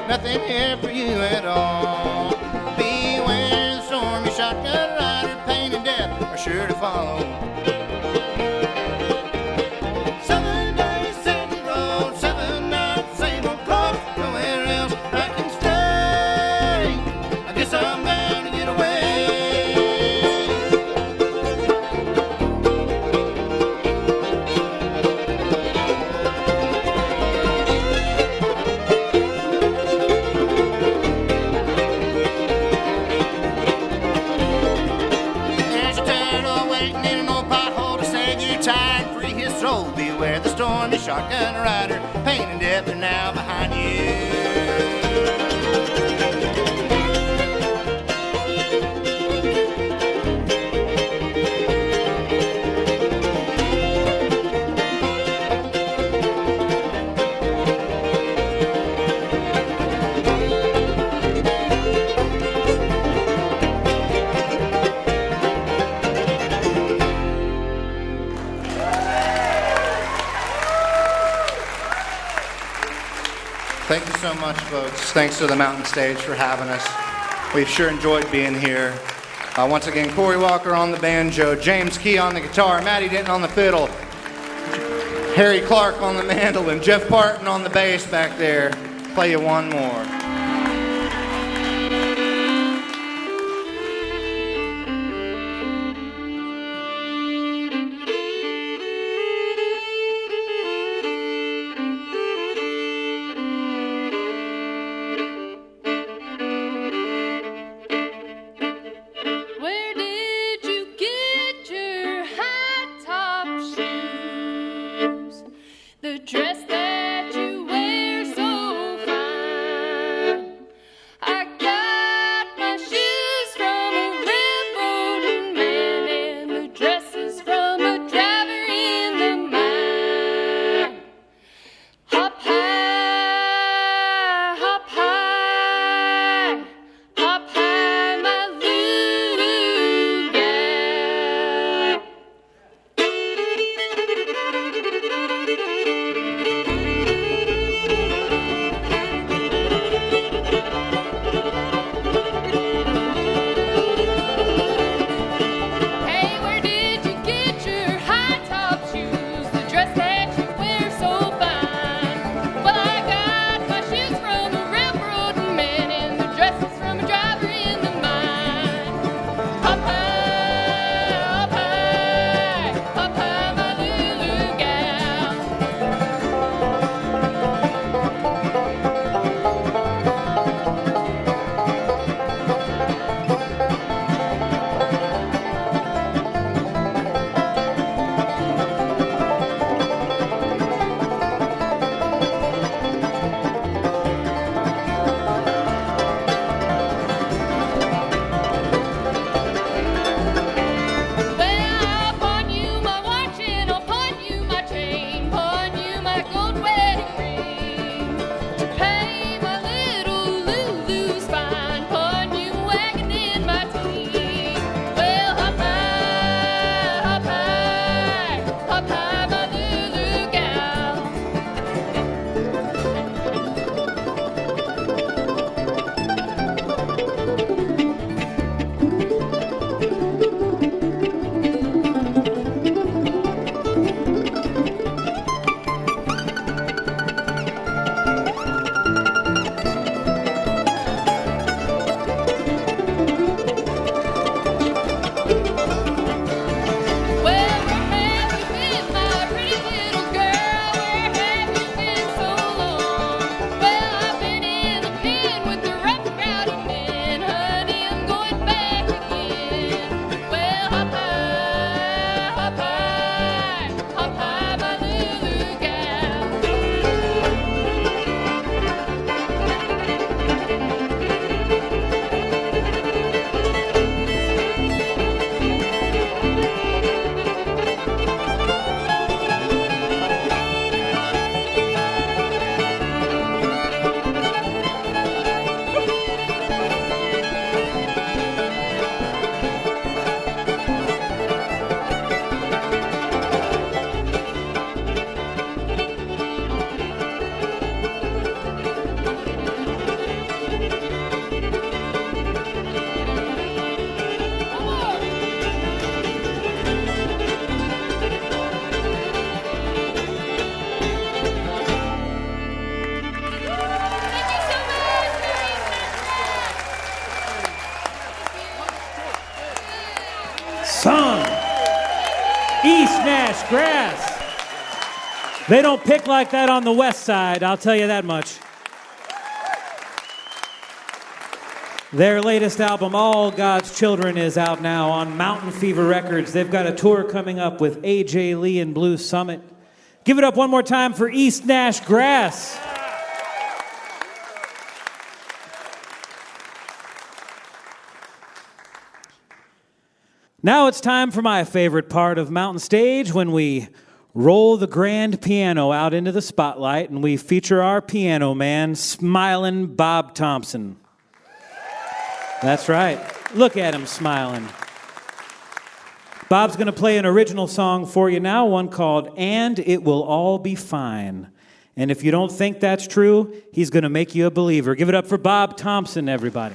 Nothing here for you at all. Beware the stormy shotgun rider, pain and death are sure to follow. 7 days, sandy road, 7 nights, same old clothes, nowhere else I can stay. I guess I'm bound to get away. Beware the stormy shotgun rider, pain and death are now behind you. Thank you so much, folks. Thanks to the Mountain Stage for having us. We've sure enjoyed being here. Once again, Corey Walker on the banjo, James Key on the guitar, Maddie Denton on the fiddle, Harry Clark on the mandolin, Jeff Parton on the bass back there. Play you one more. Dress that you wear so fine. Nash Grass. They don't pick like that on the west side, I'll tell you that much. Their latest album, All God's Children, is out now on Mountain Fever Records. They've got a tour coming up with AJ Lee and Blue Summit. Give it up one more time for East Nash Grass. Now it's time for my favorite part of Mountain Stage, when we roll the grand piano out into the spotlight and we feature our piano man, smiling Bob Thompson. That's right. Look at him smiling. Bob's going to play an original song for you now, one called And It Will All Be Fine. And if you don't think that's true, he's going to make you a believer. Give it up for Bob Thompson, everybody.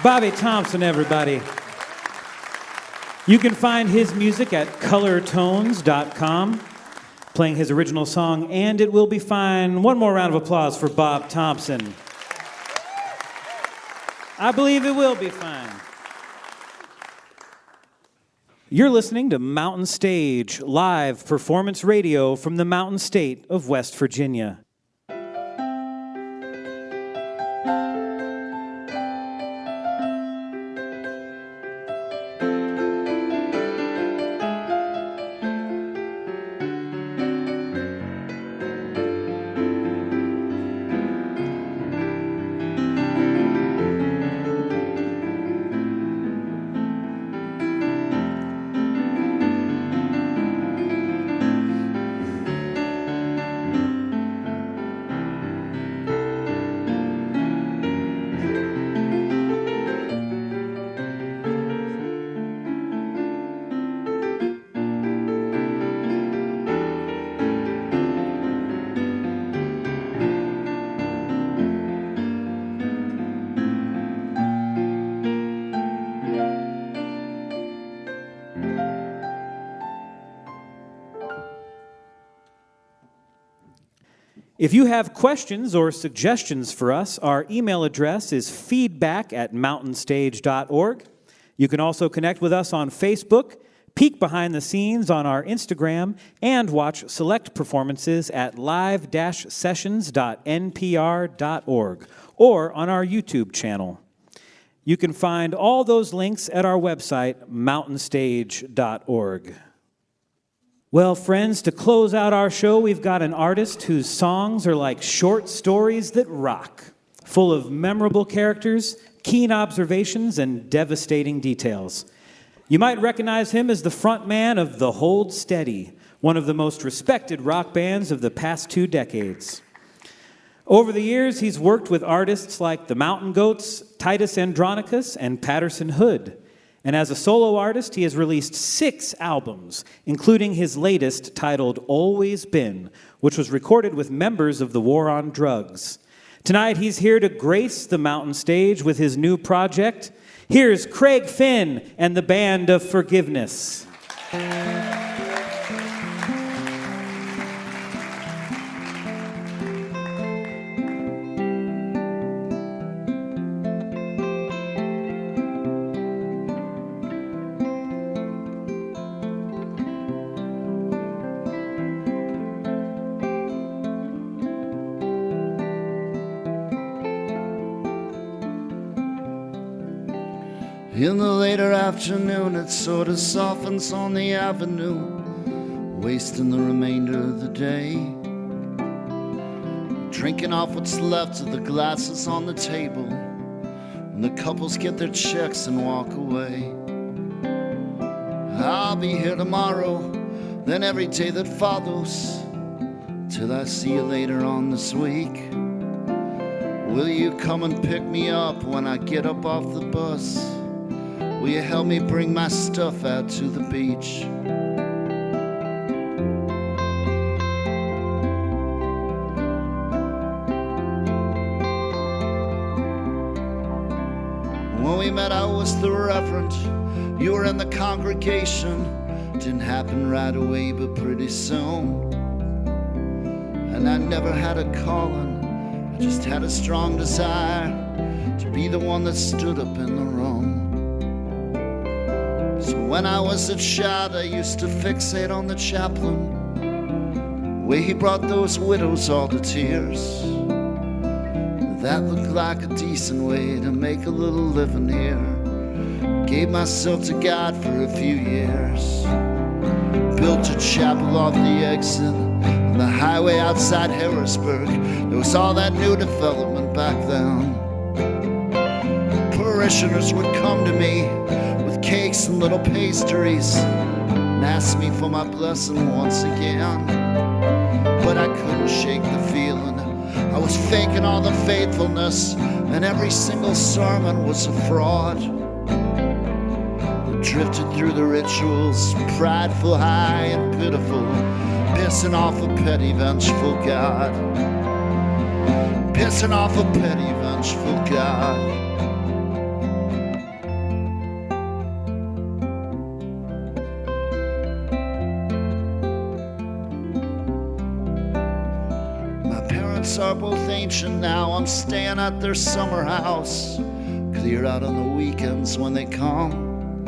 Bobby Thompson, everybody. You can find his music at colortones.com. playing his original song, And It Will Be Fine. One more round of applause for Bob Thompson. I believe it will be fine. You're listening to Mountain Stage, live performance radio from the Mountain State of West Virginia. If you have questions or suggestions for us, our email address is feedback@mountainstage.org. You can also connect with us on Facebook, peek behind the scenes on our Instagram, and watch select performances at live-sessions.npr.org or on our YouTube channel. You can find all those links at our website, mountainstage.org. Well, friends, to close out our show, we've got an artist whose songs are like short stories that rock, full of memorable characters, keen observations, and devastating details. You might recognize him as the front man of The Hold Steady, one of the most respected rock bands of the past 2 decades. Over the years, he's worked with artists like the Mountain Goats, Titus Andronicus, and Patterson Hood. And as a solo artist, he has released 6 albums, including his latest titled Always Been, which was recorded with members of the War on Drugs. Tonight, he's here to grace the Mountain Stage with his new project. Here's Craig Finn and the Band of Forgiveness. In the later afternoon, it sort of softens on the avenue, wasting the remainder of the day, drinking off what's left of the glasses on the table, when the couples get their checks and walk away. I'll be here tomorrow, then every day that follows, till I see you later on this week. Will you come and pick me up when I get up off the bus? Will you help me bring my stuff out to the beach? When we met, I was the reverend. You were in the congregation. Didn't happen right away, but pretty soon. And I never had a calling. I just had a strong desire to be the one that stood up in the room. So when I was a child, I used to fixate on the chaplain, the way he brought those widows all to tears. That looked like a decent way to make a little living here. Gave myself to God for a few years. Built a chapel off the exit on the highway outside Harrisburg. There was all that new development back then. Parishioners would come to me with cakes and little pastries and ask me for my blessing once again. But I couldn't shake the feeling. I was faking all the faithfulness, and every single sermon was a fraud. I drifted through the rituals, prideful, high and pitiful, pissing off a petty, vengeful God. Pissing off a petty, vengeful God. folks are both ancient now. I'm staying at their summer house, clear out on the weekends when they come.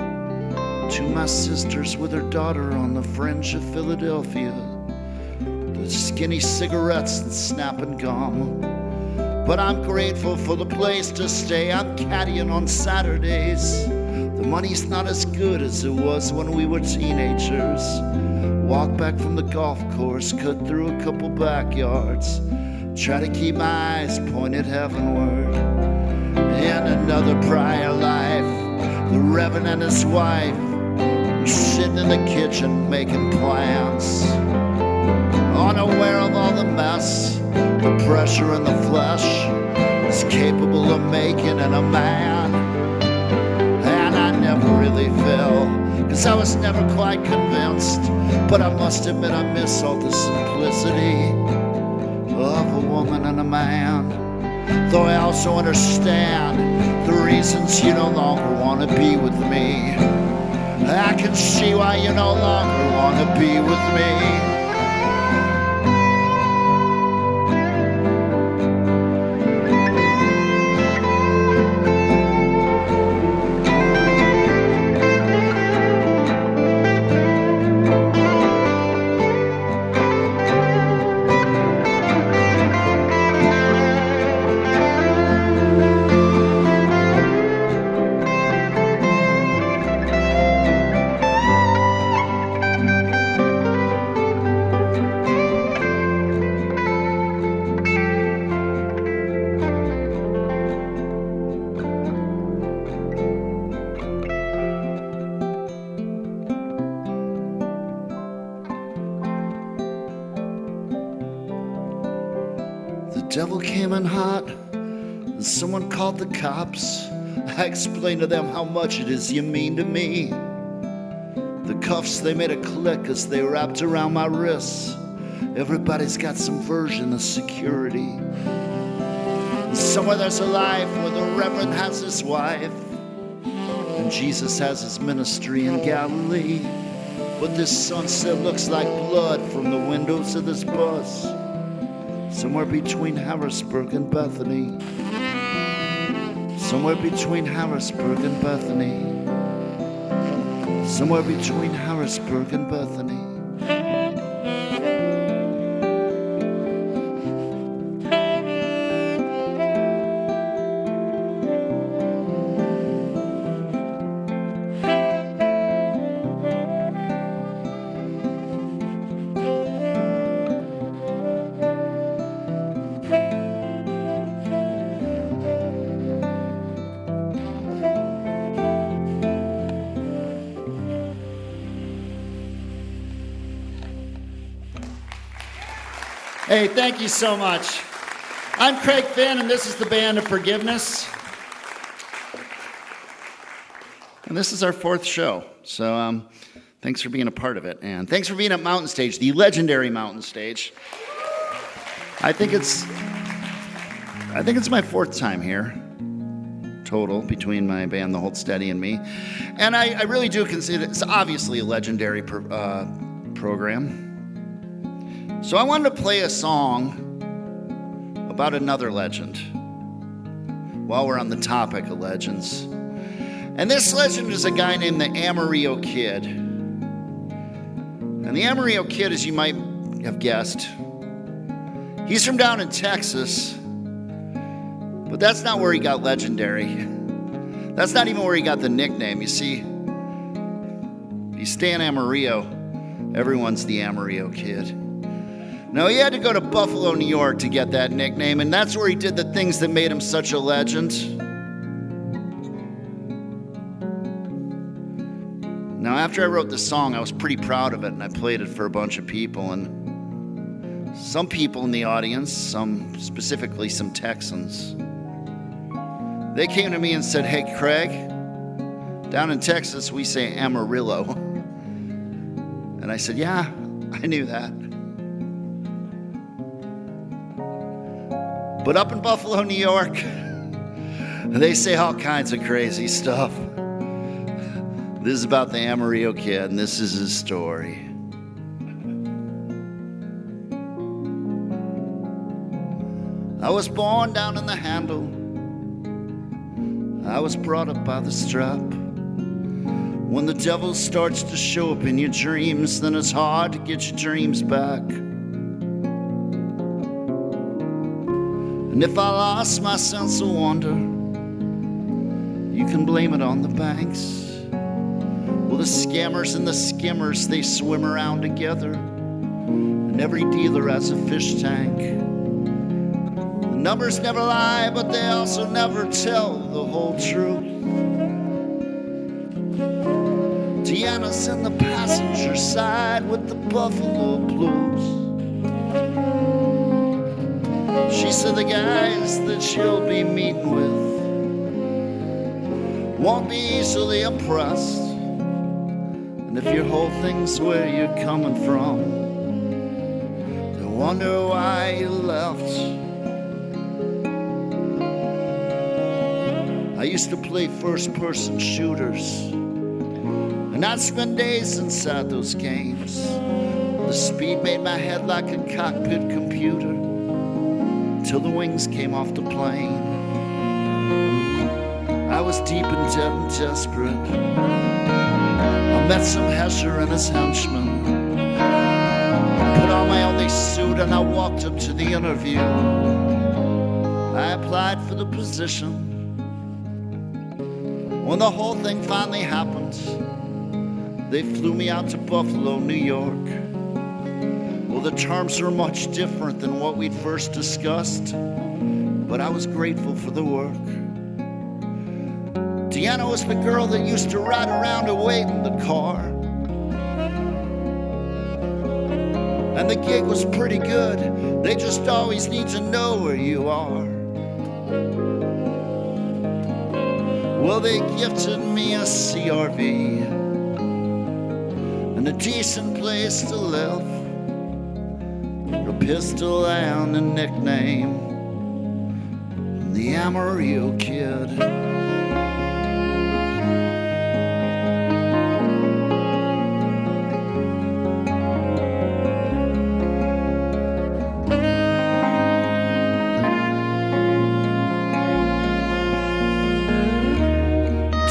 To my sisters with her daughter on the fringe of Philadelphia, the skinny cigarettes and snapping gum. But I'm grateful for the place to stay. I'm caddying on Saturdays. The money's not as good as it was when we were teenagers. Walk back from the golf course, cut through a couple backyards, try to keep my eyes pointed heavenward. In another prior life, the Reverend and his wife sitting in the kitchen making plans, unaware of all the mess, the pressure in the flesh is capable of making in a man. And I never really fell, 'cause I was never quite convinced. But I must admit I miss all the simplicity of a woman and a man. Though I also understand the reasons you no longer want to be with me. I can see why you no longer want to be with me. Devil came in hot, and someone called the cops. I explained to them how much it is you mean to me. The cuffs, they made a click as they wrapped around my wrists. Everybody's got some version of security. Somewhere there's a life where the Reverend has his wife, and Jesus has his ministry in Galilee. But this sunset looks like blood from the windows of this bus. Somewhere between Harrisburg and Bethany. Somewhere between Harrisburg and Bethany. Somewhere between Harrisburg and Bethany. Hey, thank you so much. I'm Craig Finn, and this is the Band of Forgiveness. And this is our fourth show, so thanks for being a part of it. And thanks for being at Mountain Stage, the legendary Mountain Stage. I think it's my fourth time here, total, between my band, The Hold Steady, and me. And I really do consider it's obviously a legendary program. So I wanted to play a song about another legend while we're on the topic of legends. And this legend is a guy named the Amarillo Kid. And the Amarillo Kid, as you might have guessed, he's from down in Texas, but that's not where he got legendary. That's not even where he got the nickname. You see, you stay in Amarillo, everyone's the Amarillo Kid. No, he had to go to Buffalo, New York to get that nickname, and that's where he did the things that made him such a legend. Now, after I wrote this song, I was pretty proud of it, and I played it for a bunch of people, and some people in the audience, specifically some Texans, they came to me and said, "Hey, Craig, down in Texas, we say Amarillo." And I said, "Yeah, I knew that." But up in Buffalo, New York, they say all kinds of crazy stuff. This is about the Amarillo Kid, and this is his story. I was born down in the handle. I was brought up by the strap. When the devil starts to show up in your dreams, then it's hard to get your dreams back. And if I lost my sense of wonder, you can blame it on the banks. Well, the scammers and the skimmers, they swim around together, and every dealer has a fish tank. The numbers never lie, but they also never tell the whole truth. Deanna's in the passenger side with the Buffalo Blues. She said the guys that she'll be meeting with won't be easily impressed. And if your whole thing's where you're coming from, they wonder why you left. I used to play first-person shooters, and I'd spend days inside those games. The speed made my head like a cockpit computer, till the wings came off the plane. I was deep and dead and desperate. I met some Hesher and his henchmen. Put on my only suit and I walked up to the interview. I applied for the position. When the whole thing finally happened, they flew me out to Buffalo, New York. Well, the terms were much different than what we'd first discussed, but I was grateful for the work. Deanna was the girl that used to ride around and wait in the car. And the gig was pretty good. They just always need to know where you are. Well, they gifted me a CRV and a decent place to live, a pistol and a nickname, the Amarillo Kid.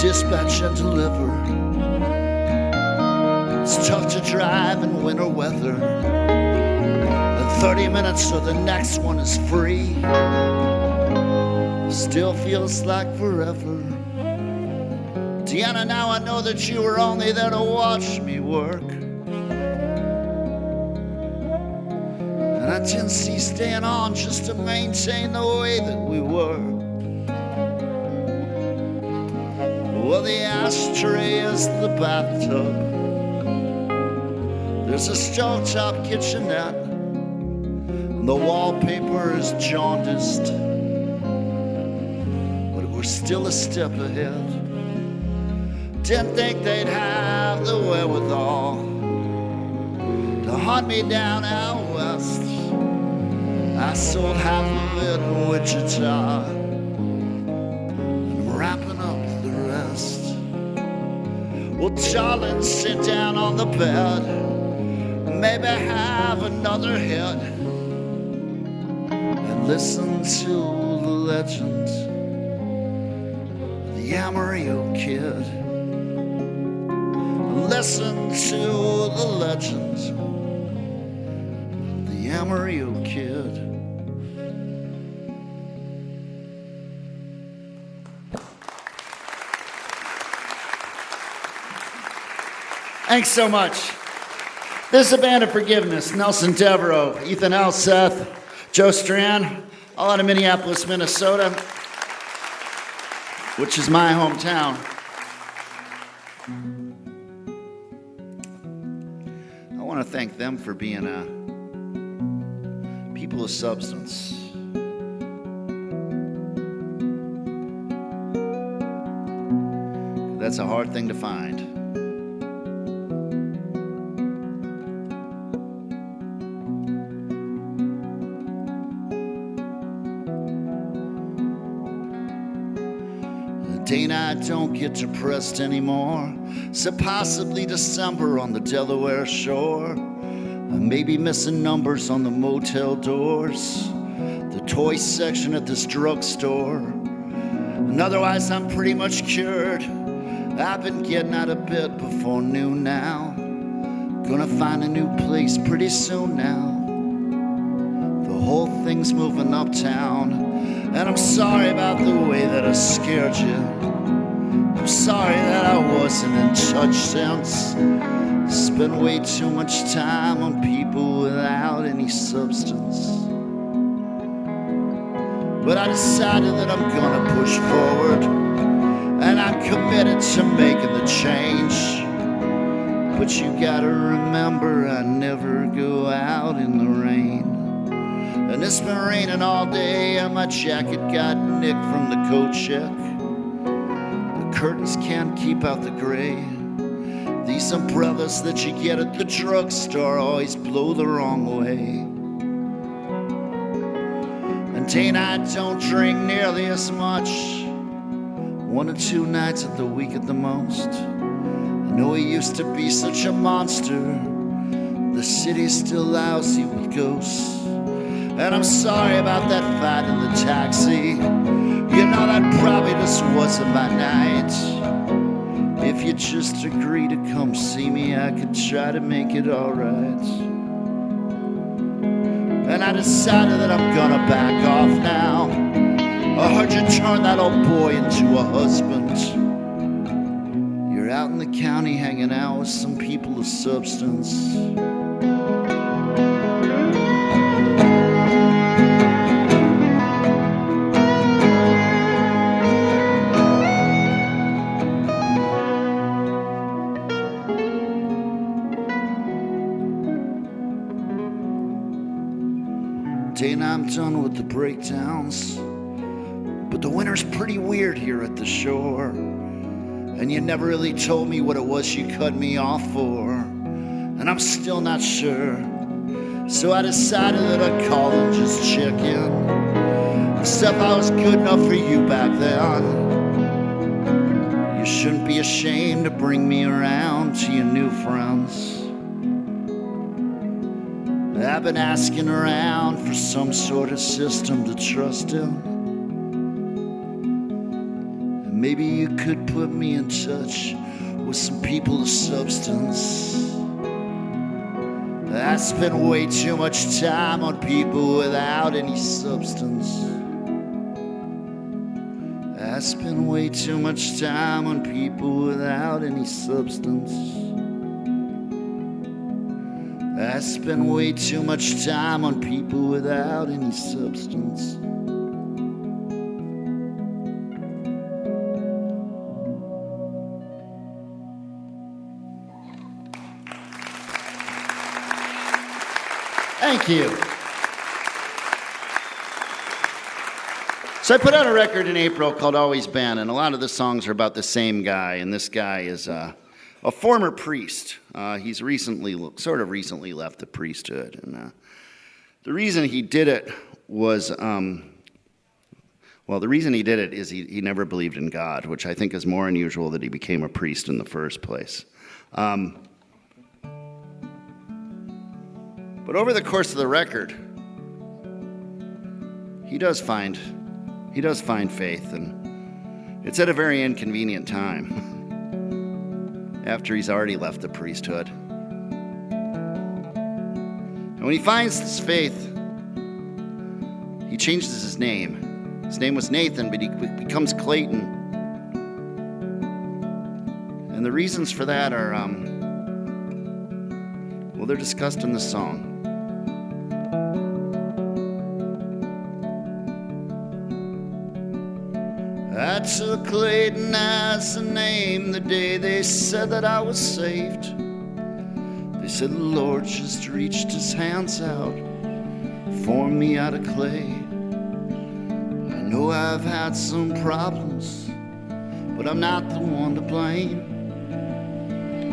Dispatch and deliver. It's tough to drive in winter weather. The 30 minutes so the next one is free. Still feels like forever. Deanna, now I know that you were only there to watch me work. And I didn't see staying on just to maintain the way that we were. Well, the ashtray is the bathtub. There's a stovetop kitchenette, and the wallpaper is jaundiced, but we're still a step ahead. Didn't think they'd have the wherewithal to hunt me down out west. I sold half of it in Wichita, and I'm wrapping up the rest. Well, darling, sit down on the bed, maybe have another hit, and listen to the legend, the Amarillo Kid. Listen to the legend, the Amarillo Kid. Thanks so much. This is a band of forgiveness. Nelson Devereaux, Ethan Elseth, Joe Strand, all out of Minneapolis, Minnesota, which is my hometown. I want to thank them for being people of substance. That's a hard thing to find. Dana, I don't get depressed anymore. So possibly December on the Delaware shore. I may be missing numbers on the motel doors. The toy section at this drugstore. And otherwise I'm pretty much cured. I've been getting out of bed before noon now. Gonna find a new place pretty soon now. The whole thing's moving uptown. And I'm sorry about the way that I scared you. I'm sorry that I wasn't in touch since. Spent way too much time on people without any substance. But I decided that I'm gonna push forward, and I'm committed to making the change. But you gotta remember, I never go out in the rain. And it's been raining all day, and my jacket got nicked from the coat check. The curtains can't keep out the gray. These umbrellas that you get at the drugstore always blow the wrong way. And Dane, I don't drink nearly as much. 1 or 2 nights at the week at the most. I know he used to be such a monster. The city's still lousy with ghosts. And I'm sorry about that fight in the taxi. You know that probably just wasn't my night. If you just agree to come see me, I could try to make it alright. And I decided that I'm gonna back off now. I heard you turn that old boy into a husband. You're out in the county hanging out with some people of substance. Dana, I'm done with the breakdowns, but the winter's pretty weird here at the shore. And you never really told me what it was you cut me off for, and I'm still not sure. So I decided that I'd call and just check in. Except I was good enough for you back then. You shouldn't be ashamed to bring me around to your new friends. I've been asking around for some sort of system to trust in. And maybe you could put me in touch with some people of substance. I spend way too much time on people without any substance. I spend way too much time on people without any substance. I spend way too much time on people without any substance. Thank you. So I put out a record in April called Always Been, and a lot of the songs are about the same guy, and this guy is a former priest. He's recently left the priesthood, and the reason he did it was, the reason he did it is he never believed in God, which I think is more unusual that he became a priest in the first place. But over the course of the record, he does find faith, and it's at a very inconvenient time. After he's already left the priesthood. And when he finds this faith, he changes his name. His name was Nathan, but he becomes Clayton. And the reasons for that are, they're discussed in the song. I took Clayton as a name the day they said that I was saved. They said the Lord just reached his hands out, formed me out of clay. I know I've had some problems, but I'm not the one to blame.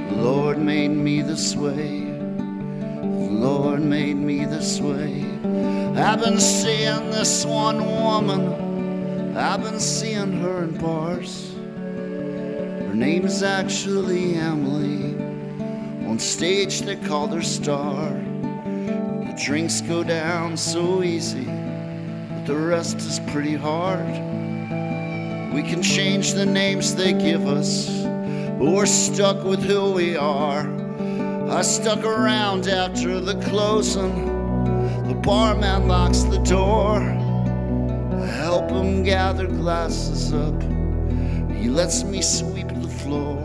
The Lord made me this way. The Lord made me this way. I've been seeing this one woman, I've been seeing her in bars. Her name is actually Emily. On stage they called her Star. The drinks go down so easy, but the rest is pretty hard. We can change the names they give us, but we're stuck with who we are. I stuck around after the closing. The barman locks the door. I help him gather glasses up. He lets me sweep the floor.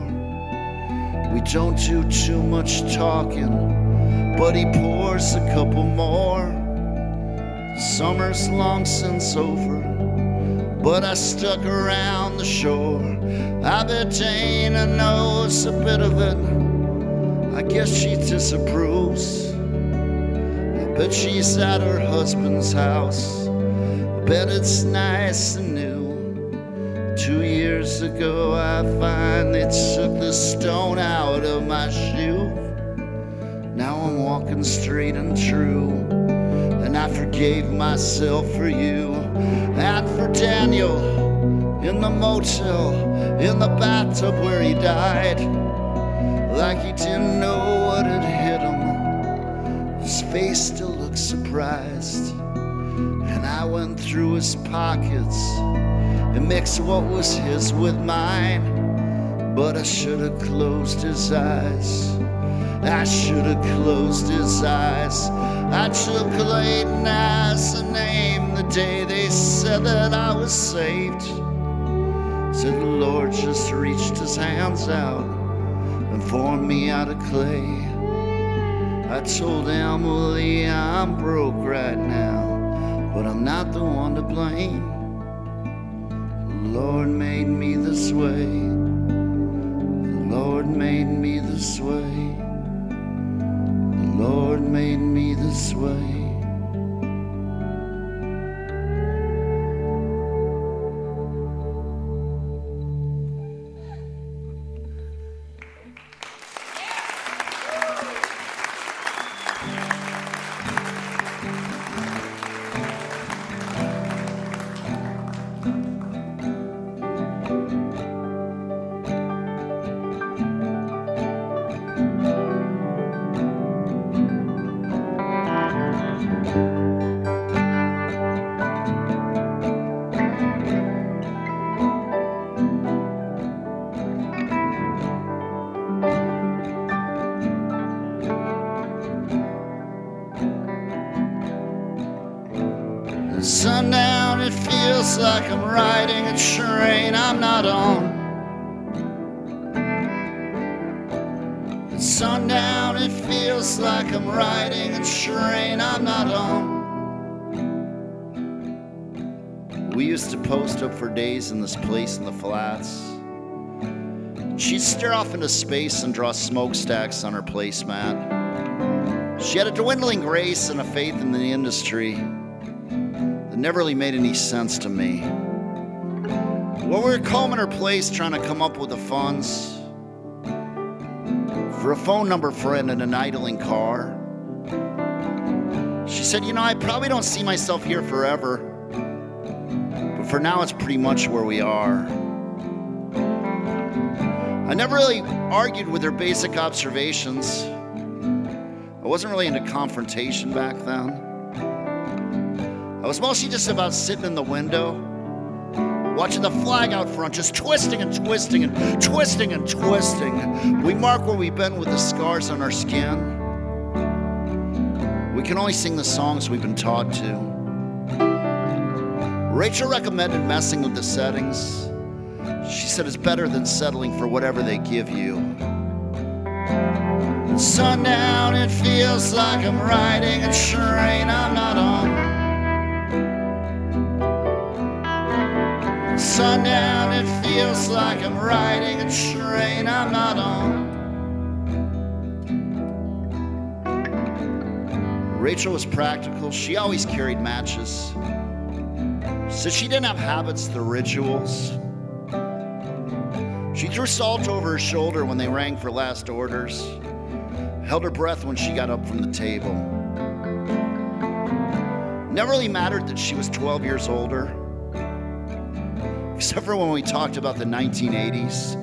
We don't do too much talking, but he pours a couple more. Summer's long since over, but I stuck around the shore. I bet Dana knows a bit of it. I guess she disapproves. I bet she's at her husband's house. I bet it's nice and new. 2 years ago I finally took the stone out of my shoe. Now I'm walking straight and true, and I forgave myself for you and for Daniel in the motel, in the bathtub where he died, like he didn't know what had hit him. His face still looked surprised, and I went through his pockets and mixed what was his with mine. But I should have closed his eyes. I should have closed his eyes. I took Leighton as a name the day they said that I was saved. Said the Lord just reached his hands out and formed me out of clay. I told Emily I'm broke right now, but I'm not the one to blame. The Lord made me this way. The Lord made me this way. The Lord made me this way. Sundown, it feels like I'm riding a train I'm not on. At sundown, it feels like I'm riding a train I'm not on. We used to post up for days in this place in the flats. She'd stare off into space and draw smokestacks on her placemat. She had a dwindling grace and a faith in the industry that never really made any sense to me. While we were combing her place trying to come up with the funds for a phone number for it in an idling car, she said, I probably don't see myself here forever, but for now it's pretty much where we are. I never really argued with her basic observations. I wasn't really into confrontation back then. I was mostly just about sitting in the window, watching the flag out front, just twisting and twisting and twisting and twisting. We mark where we've been with the scars on our skin. We can only sing the songs we've been taught to. Rachel recommended messing with the settings. She said it's better than settling for whatever they give you. Sundown, it feels like I'm riding a train I'm not on. Sundown, it feels like I'm riding a train I'm not on. Rachel was practical. She always carried matches. Said she didn't have habits, the rituals. She threw salt over her shoulder when they rang for last orders. Held her breath when she got up from the table. Never really mattered that she was 12 years older, except for when we talked about the 1980s.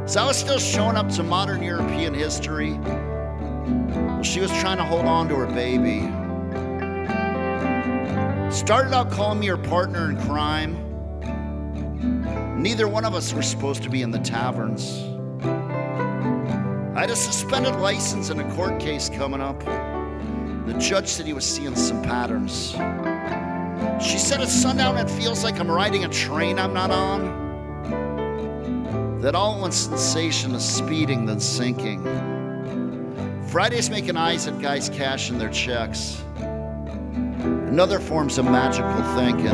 So I was still showing up to modern European history while she was trying to hold on to her baby. Started out calling me her partner in crime. Neither one of us were supposed to be in the taverns. I had a suspended license and a court case coming up. The judge said he was seeing some patterns. She said at sundown it feels like I'm riding a train I'm not on. That all one sensation is speeding then sinking. Fridays making eyes at guys cashing their checks. Another form's of magical thinking.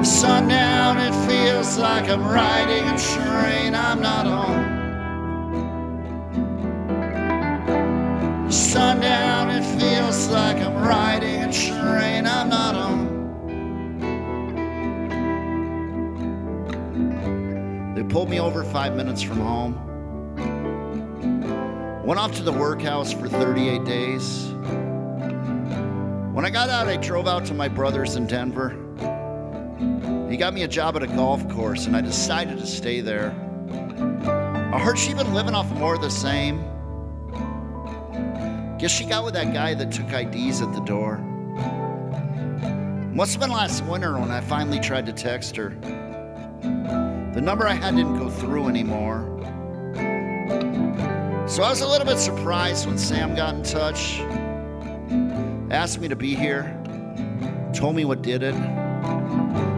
Sundown, it feels like I'm riding a train I'm not on. Sundown, it feels like I'm riding a train I'm not on. They pulled me over 5 minutes from home. Went off to the workhouse for 38 days. When I got out, I drove out to my brother's in Denver. He got me a job at a golf course, and I decided to stay there. I heard she'd been living off more of the same. Guess she got with that guy that took IDs at the door. Must have been last winter when I finally tried to text her. The number I had didn't go through anymore. So I was a little bit surprised when Sam got in touch. Asked me to be here. Told me what did it.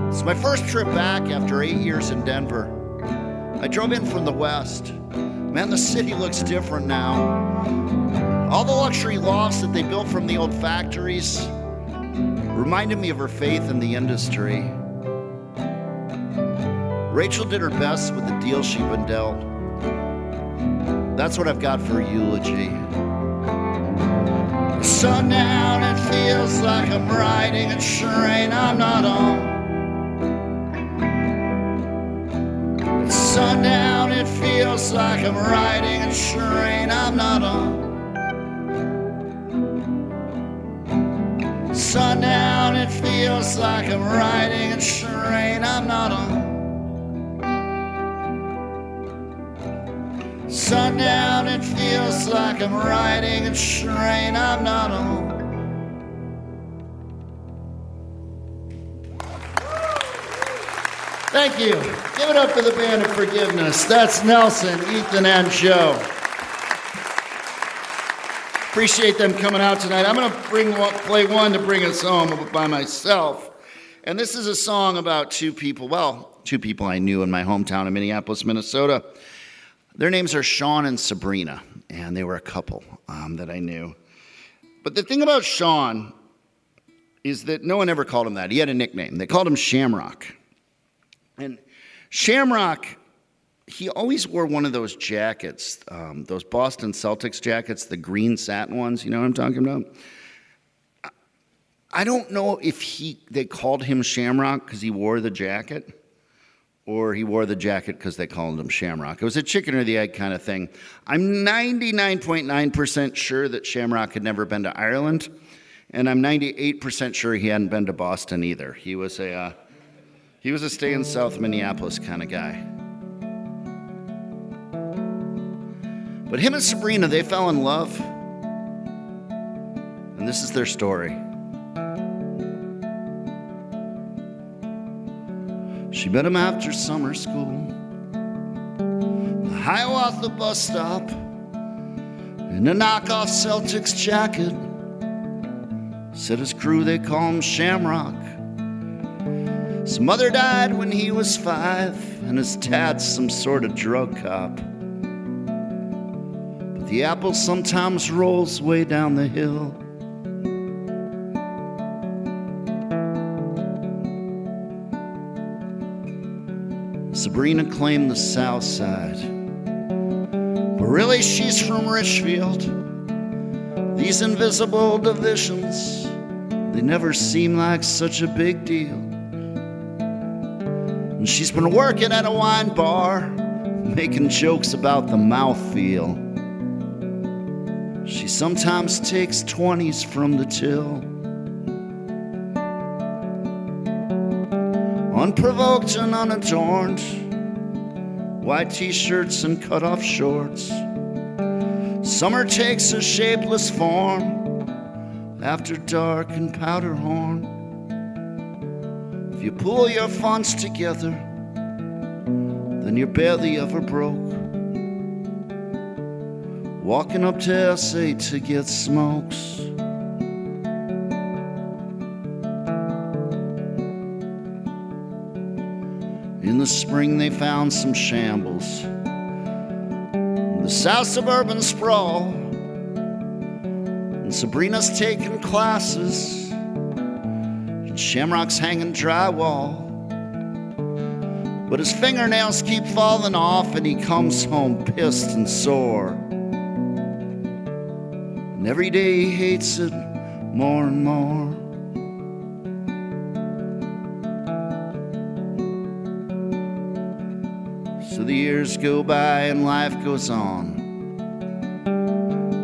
It's my first trip back after 8 years in Denver. I drove in from the west. Man, the city looks different now. All the luxury lofts that they built from the old factories reminded me of her faith in the industry. Rachel did her best with the deal she'd been dealt. That's what I've got for a eulogy. Sundown, it feels like I'm riding a train I'm not on. Sundown, it feels like I'm riding a train I'm not on. Sundown, it feels like I'm riding a train I'm not on. Sundown, it feels like I'm riding a train I'm not on. Thank you. Give it up for the Band of Forgiveness. That's Nelson, Ethan, and Joe. Appreciate them coming out tonight. I'm going to play one to bring us home by myself. And this is a song about two people I knew in my hometown of Minneapolis, Minnesota. Their names are Sean and Sabrina, and they were a couple that I knew. But the thing about Sean is that no one ever called him that. He had a nickname. They called him Shamrock. And Shamrock, he always wore one of those jackets, those Boston Celtics jackets, the green satin ones, you know what I'm talking about? I don't know if they called him Shamrock because he wore the jacket, or he wore the jacket because they called him Shamrock. It was a chicken or the egg kind of thing. I'm 99.9% sure that Shamrock had never been to Ireland, and I'm 98% sure he hadn't been to Boston either. He was a stay in South Minneapolis kind of guy. But him and Sabrina, they fell in love, and this is their story. She met him after summer school, the Hiawatha bus stop, in a knockoff Celtics jacket. Said his crew, they call him Shamrock. His mother died when he was 5, and his dad's some sort of drug cop. But the apple sometimes rolls way down the hill. Sabrina claimed the South Side, but really she's from Richfield. These invisible divisions, they never seem like such a big deal. And she's been working at a wine bar, making jokes about the mouthfeel. She sometimes takes 20s from the till. Unprovoked and unadorned, white t-shirts and cut-off shorts. Summer takes a shapeless form, after dark and Powderhorn. If you pull your funds together, then you're barely ever broke. Walking up to SA to get smokes. In the spring they found some shambles in the south suburban sprawl, and Sabrina's taking classes and Shamrock's hanging drywall. But his fingernails keep falling off and he comes home pissed and sore, and every day he hates it more and more. So the years go by and life goes on.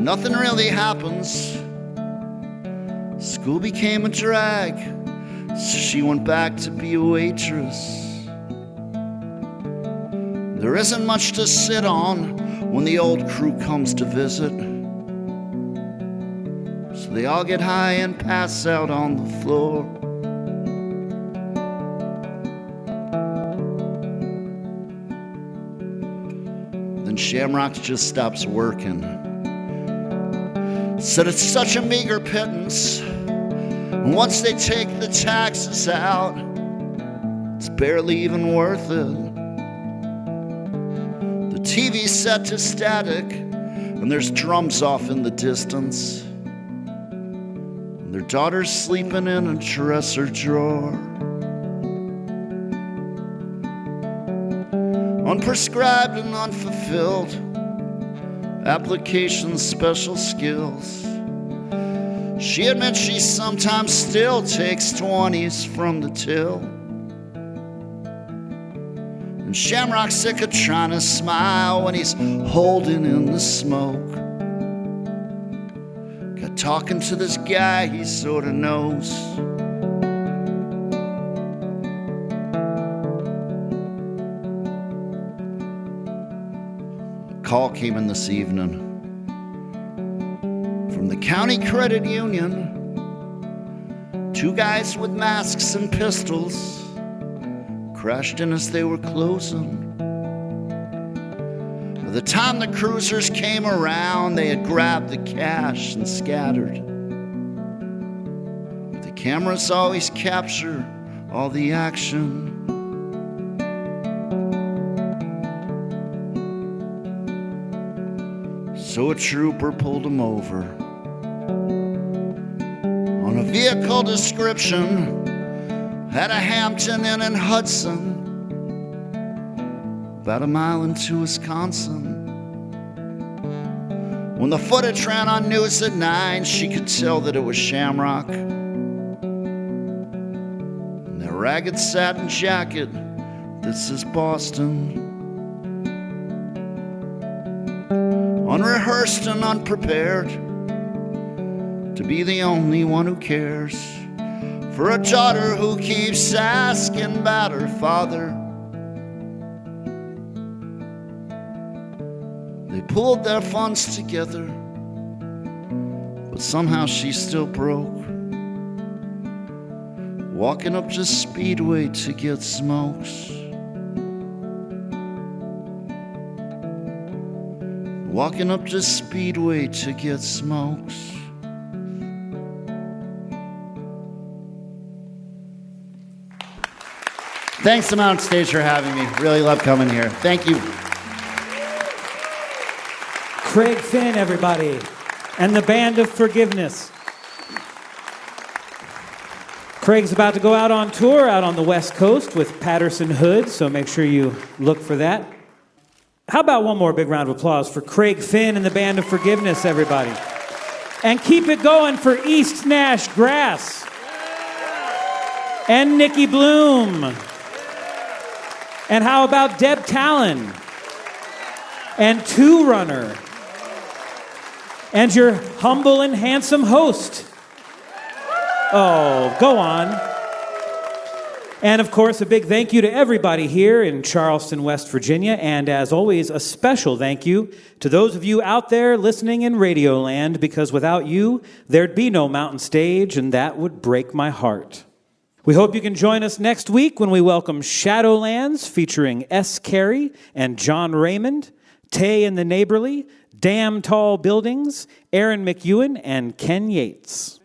Nothing really happens. School became a drag, so she went back to be a waitress. There isn't much to sit on when the old crew comes to visit, so they all get high and pass out on the floor. Shamrock just stops working. Said it's such a meager pittance, and once they take the taxes out, it's barely even worth it. The TV's set to static, and there's drums off in the distance, and their daughter's sleeping in a dresser drawer. Unprescribed and unfulfilled applications, special skills. She admits she sometimes still takes 20s from the till. And Shamrock's sick of trying to smile when he's holding in the smoke. Got talking to this guy he sorta knows. Call came in this evening from the county credit union. 2 guys with masks and pistols crashed in as they were closing. By the time the cruisers came around, they had grabbed the cash and scattered. But the cameras always capture all the action. So a trooper pulled him over on a vehicle description, had a Hampton Inn in Hudson, about a mile into Wisconsin. When the footage ran on News at 9, she could tell that it was Shamrock. And that ragged satin jacket that says Boston. Unrehearsed and unprepared to be the only one who cares for a daughter who keeps asking about her father. They pulled their funds together, but somehow she's still broke, walking up to Speedway to get smokes. Walking up to Speedway to get smokes. Thanks to Mountain Stage for having me. Really love coming here. Thank you. Craig Finn, everybody, and the Band of Forgiveness. Craig's about to go out on tour out on the West Coast with Patterson Hood, so make sure you look for that. How about one more big round of applause for Craig Finn and the Band of Forgiveness, everybody. And keep it going for East Nash Grass and Nicki Bluhm. And how about Deb Talan and Two Runner and your humble and handsome host. Oh, go on. And of course, a big thank you to everybody here in Charleston, West Virginia. And as always, a special thank you to those of you out there listening in Radioland, because without you, there'd be no Mountain Stage, and that would break my heart. We hope you can join us next week when we welcome Shadowlands featuring S. Carey and John Raymond, Tay and the Neighborly, Damn Tall Buildings, Aaron McEwen, and Ken Yates.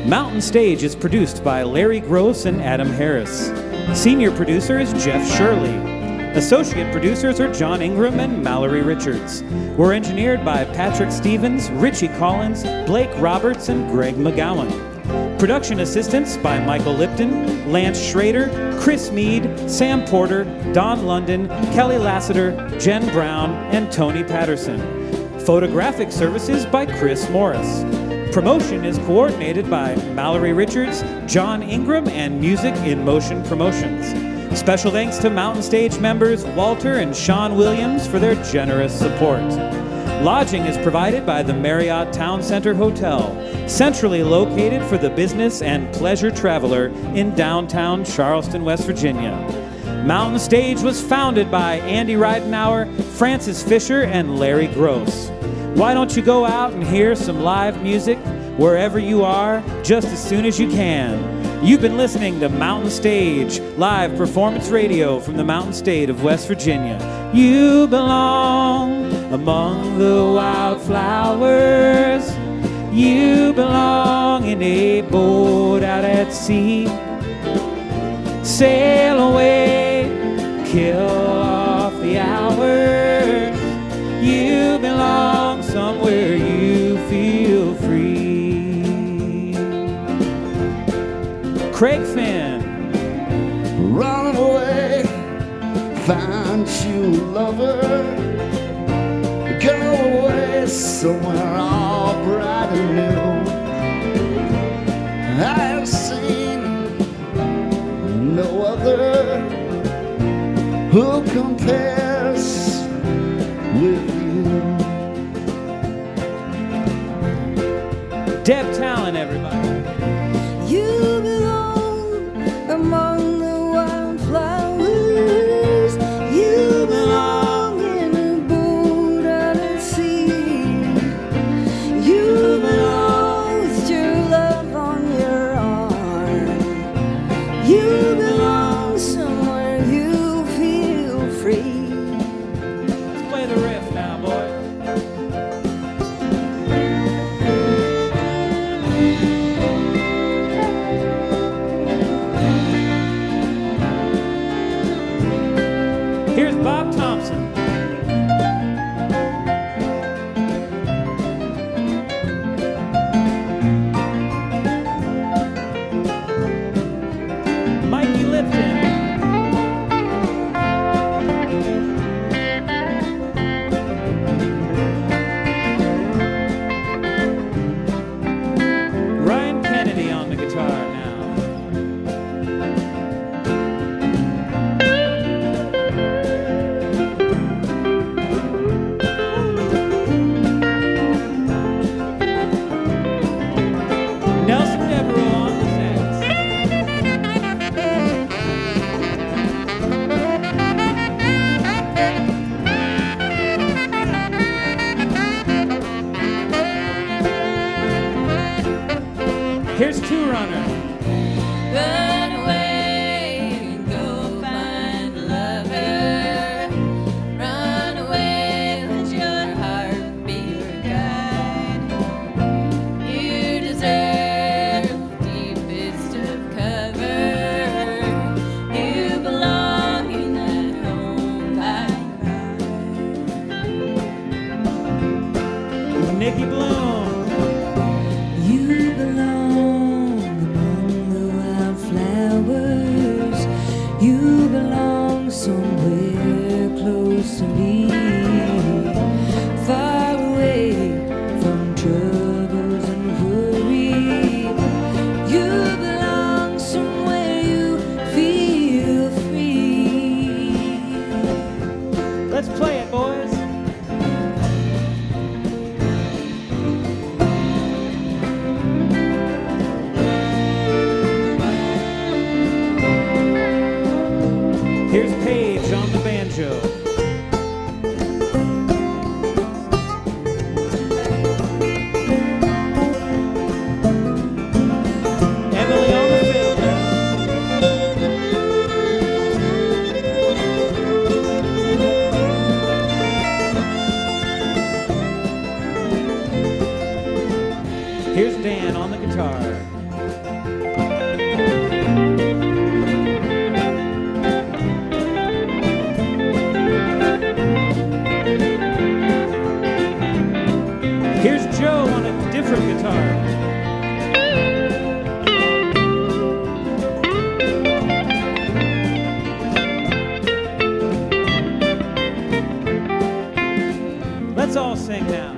Mountain Stage is produced by Larry Gross and Adam Harris. Senior producer is Jeff Shirley. Associate producers are John Ingram and Mallory Richards. We're engineered by Patrick Stevens, Richie Collins, Blake Roberts, and Greg McGowan. Production assistance by Michael Lipton, Lance Schrader, Chris Mead, Sam Porter, Don London, Kelly Lassiter, Jen Brown, and Tony Patterson. Photographic services by Chris Morris. Promotion is coordinated by Mallory Richards, John Ingram, and Music in Motion Promotions. Special thanks to Mountain Stage members Walter and Sean Williams for their generous support. Lodging is provided by the Marriott Town Center Hotel, centrally located for the business and pleasure traveler in downtown Charleston, West Virginia. Mountain Stage was founded by Andy Ridenauer, Francis Fisher, and Larry Gross. Why don't you go out and hear some live music wherever you are just as soon as you can? You've been listening to Mountain Stage, live performance radio from the Mountain State of West Virginia. You belong among the wildflowers. You belong in a boat out at sea. Sail away, kill off the hours. You belong somewhere you feel free. Craig Finn. Run away, find you a lover. Go away somewhere all bright and new. I have seen no other who compares with you. Deb Talan, everybody. You belong among the wildflowers. You belong in a boat out at sea. You belong with your love on your arm. You belong somewhere you feel free. Let's play the riff now, boys. Here's Bob Thompson. Mikey Lipton. Ryan Kennedy on the guitar now. Nelson Devereaux on the sax. Here's Two Runner. Run away, go find a lover. Run away, let your heart be your guide. You deserve the deepest of cover. You belong in that home by Nicki Bluhm. You belong among the wildflowers. You belong somewhere close to me, far away from troubles and worry. You belong somewhere you feel free. Let's play it, boys. sing now.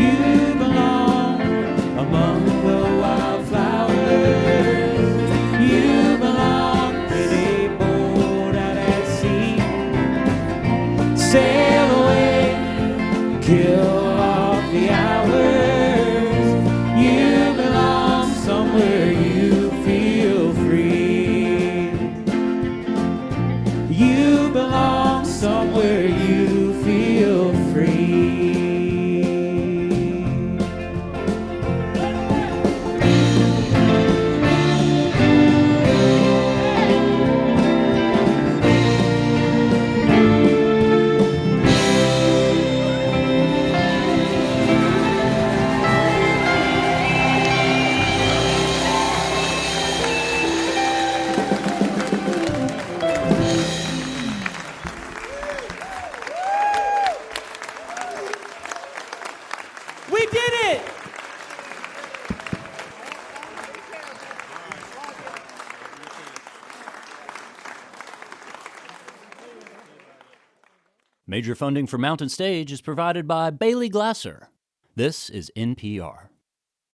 You belong among the wildflowers. You belong in a boat out at sea. Sail away, kill off the hours. You belong somewhere you feel free. You belong somewhere you feel free. We did it! Major funding for Mountain Stage is provided by Bailey Glasser. This is NPR.